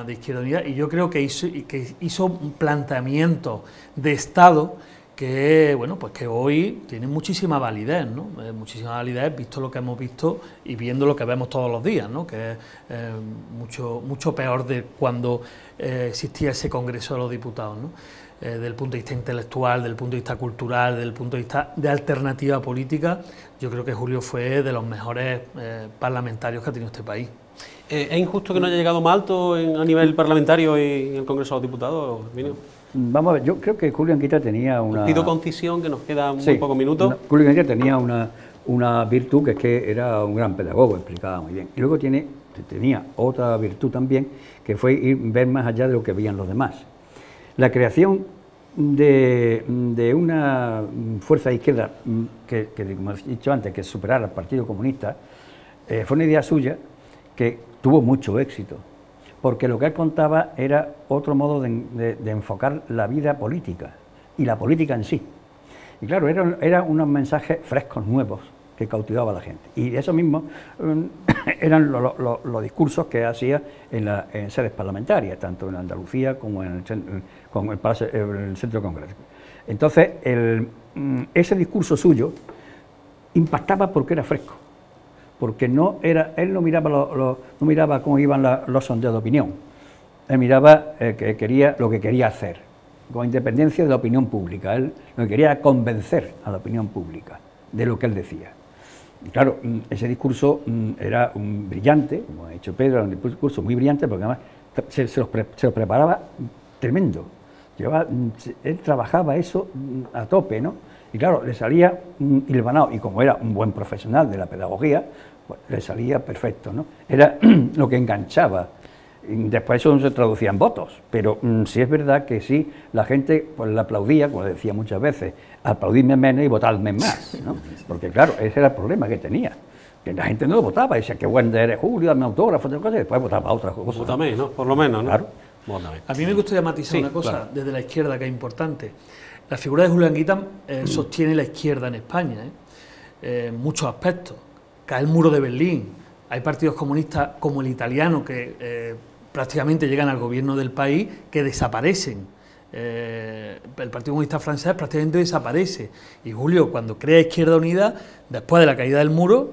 de Izquierda Unida, y yo creo que hizo un planteamiento de Estado que, bueno, pues que hoy tiene muchísima validez, ¿no? Muchísima validez, visto lo que hemos visto y viendo lo que vemos todos los días, ¿no? Que es mucho peor de cuando existía ese Congreso de los Diputados, ¿no? Desde el punto de vista intelectual, desde el punto de vista cultural, desde el punto de vista de alternativa política, yo creo que Julio fue de los mejores parlamentarios que ha tenido este país. ¿Es injusto que no haya llegado más alto a nivel parlamentario y en el Congreso de los Diputados, Herminio? Vamos a ver, yo creo que Julio Anguita tenía una... Pido concisión, que nos quedan muy pocos minutos. Julio Anguita tenía una virtud, que es que era un gran pedagogo, explicaba muy bien. Y luego tenía otra virtud también, que fue ver más allá de lo que veían los demás. La creación de una fuerza de izquierda que, como he dicho antes, que superara al Partido Comunista, fue una idea suya que tuvo mucho éxito, porque lo que él contaba era otro modo de enfocar la vida política y la política en sí. Y claro, eran unos mensajes frescos, nuevos, que cautivaba a la gente. Y eso mismo eran los discursos que hacía en sedes parlamentarias, tanto en Andalucía como en el Centro de Congreso. Entonces, ese discurso suyo impactaba porque era fresco, porque él no miraba cómo iban los sondeos de opinión, él miraba lo que quería hacer, con independencia de la opinión pública. Él lo que quería era convencer a la opinión pública de lo que él decía. Y claro, ese discurso era brillante, como ha dicho Pedro, era un discurso muy brillante, porque además se lo preparaba tremendo. Él trabajaba eso a tope, ¿no? Y claro, le salía hilvanado, y como era un buen profesional de la pedagogía, pues le salía perfecto, ¿no? Era lo que enganchaba. Después eso no se traducía en votos, pero sí es verdad que sí, la gente pues le aplaudía, como decía muchas veces, aplaudidme menos y votadme más, ¿no? Porque claro, ese era el problema que tenía, que la gente no lo votaba, decía que bueno eres Julio, dame autógrafo, y después votaba otras cosas. Vótame, ¿no? Por lo menos, ¿no? Claro. A mí me gustaría matizar una cosa, claro, desde la izquierda, que es importante. La figura de Julio Anguita sostiene la izquierda en España, en muchos aspectos. Cae el muro de Berlín, hay partidos comunistas como el italiano que prácticamente llegan al gobierno del país, que desaparecen. El Partido Comunista francés prácticamente desaparece. Y Julio, cuando crea Izquierda Unida, después de la caída del muro,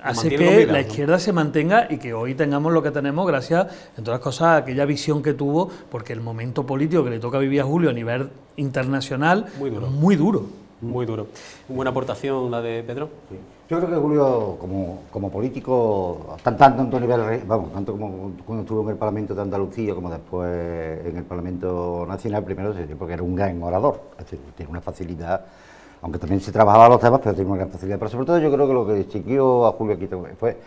hace que la izquierda se mantenga y que hoy tengamos lo que tenemos gracias, entre otras cosas, a aquella visión que tuvo, porque el momento político que le toca vivir a Julio a nivel internacional, muy duro. Muy duro. Buena aportación la de Pedro. Sí. Yo creo que Julio, como político, tanto a nivel, vamos, tanto como cuando estuvo en el Parlamento de Andalucía como después en el Parlamento Nacional, primero porque era un gran orador, es decir, tiene una facilidad, aunque también se trabajaba los temas, pero tiene una gran facilidad. Pero sobre todo yo creo que lo que distinguió a Julio Enguita fue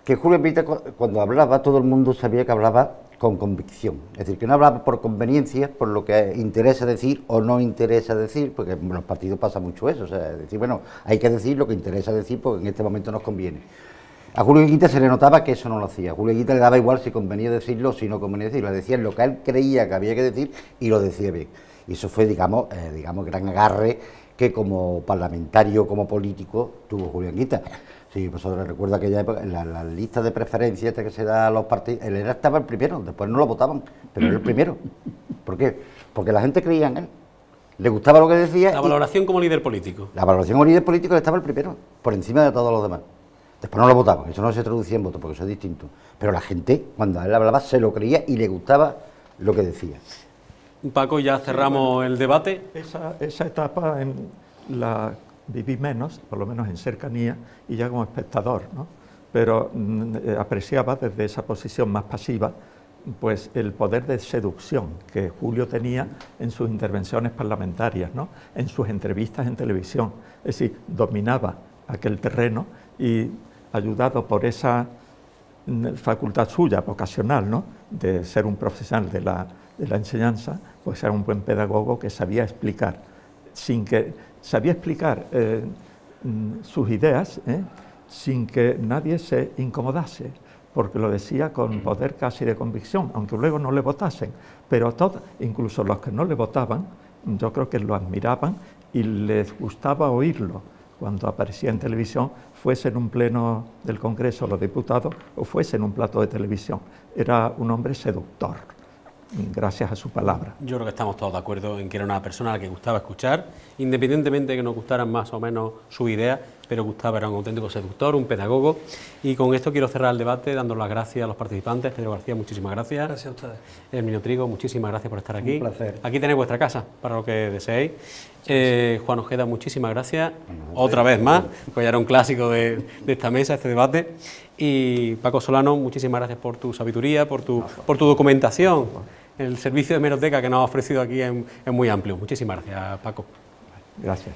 que Julio Enguita, cuando hablaba, todo el mundo sabía que hablaba con convicción, es decir, que no hablaba por conveniencia, por lo que interesa decir o no interesa decir, porque en los partidos pasa mucho eso, o sea, decir, bueno, hay que decir lo que interesa decir porque en este momento nos conviene. A Julio Enguita se le notaba que eso no lo hacía, a Julio Enguita le daba igual si convenía decirlo o si no convenía decirlo, decía lo que él creía que había que decir y lo decía bien. Y eso fue, digamos, gran agarre que como parlamentario, como político, tuvo Julio Enguita. Sí, vosotros recuerda aquella época, en la lista de preferencias que se da a los partidos, él estaba el primero, después no lo votaban, pero era el primero. ¿Por qué? Porque la gente creía en él, le gustaba lo que decía. La valoración como líder político. La valoración como líder político estaba el primero, por encima de todos los demás. Después no lo votaban, eso no se traducía en voto, porque eso es distinto. Pero la gente, cuando él hablaba, se lo creía y le gustaba lo que decía. Paco, ya cerramos el debate. Esa etapa la viví menos, por lo menos en cercanía, y ya como espectador, ¿no? Pero apreciaba desde esa posición más pasiva pues el poder de seducción que Julio tenía en sus intervenciones parlamentarias, ¿no? En sus entrevistas en televisión. Es decir, dominaba aquel terreno y, ayudado por esa facultad suya, vocacional, ¿no? De ser un profesional de la enseñanza, pues era un buen pedagogo que sabía explicar, sus ideas, sin que nadie se incomodase, porque lo decía con poder casi de convicción, aunque luego no le votasen, pero todos, incluso los que no le votaban, yo creo que lo admiraban y les gustaba oírlo cuando aparecía en televisión, fuese en un pleno del Congreso de los Diputados o fuese en un plato de televisión. Era un hombre seductor, gracias a su palabra. Yo creo que estamos todos de acuerdo en que era una persona a la que gustaba escuchar, independientemente de que nos gustaran más o menos sus ideas, pero gustaba, era un auténtico seductor, un pedagogo. Y con esto quiero cerrar el debate dando las gracias a los participantes. Pedro García, muchísimas gracias. Gracias a ustedes. Herminio Trigo, muchísimas gracias por estar aquí. Un placer. Aquí tenéis vuestra casa para lo que deseéis. Juan Ojeda, muchísimas gracias. Otra vez más, pues ya era un clásico de esta mesa, este debate. Y Paco Solano, muchísimas gracias por tu sabiduría, por tu documentación. El servicio de hemeroteca que nos ha ofrecido aquí es muy amplio. Muchísimas gracias, Paco. Gracias.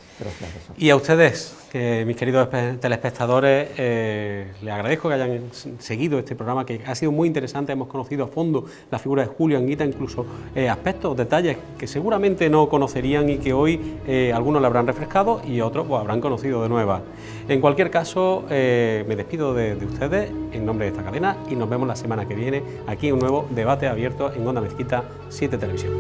Y a ustedes, mis queridos telespectadores, les agradezco que hayan seguido este programa, que ha sido muy interesante. Hemos conocido a fondo la figura de Julio Enguita, incluso aspectos, detalles que seguramente no conocerían y que hoy algunos le habrán refrescado y otros pues, habrán conocido de nueva. En cualquier caso, me despido de ustedes en nombre de esta cadena y nos vemos la semana que viene aquí en un nuevo debate abierto en Onda Mezquita 7 Televisión.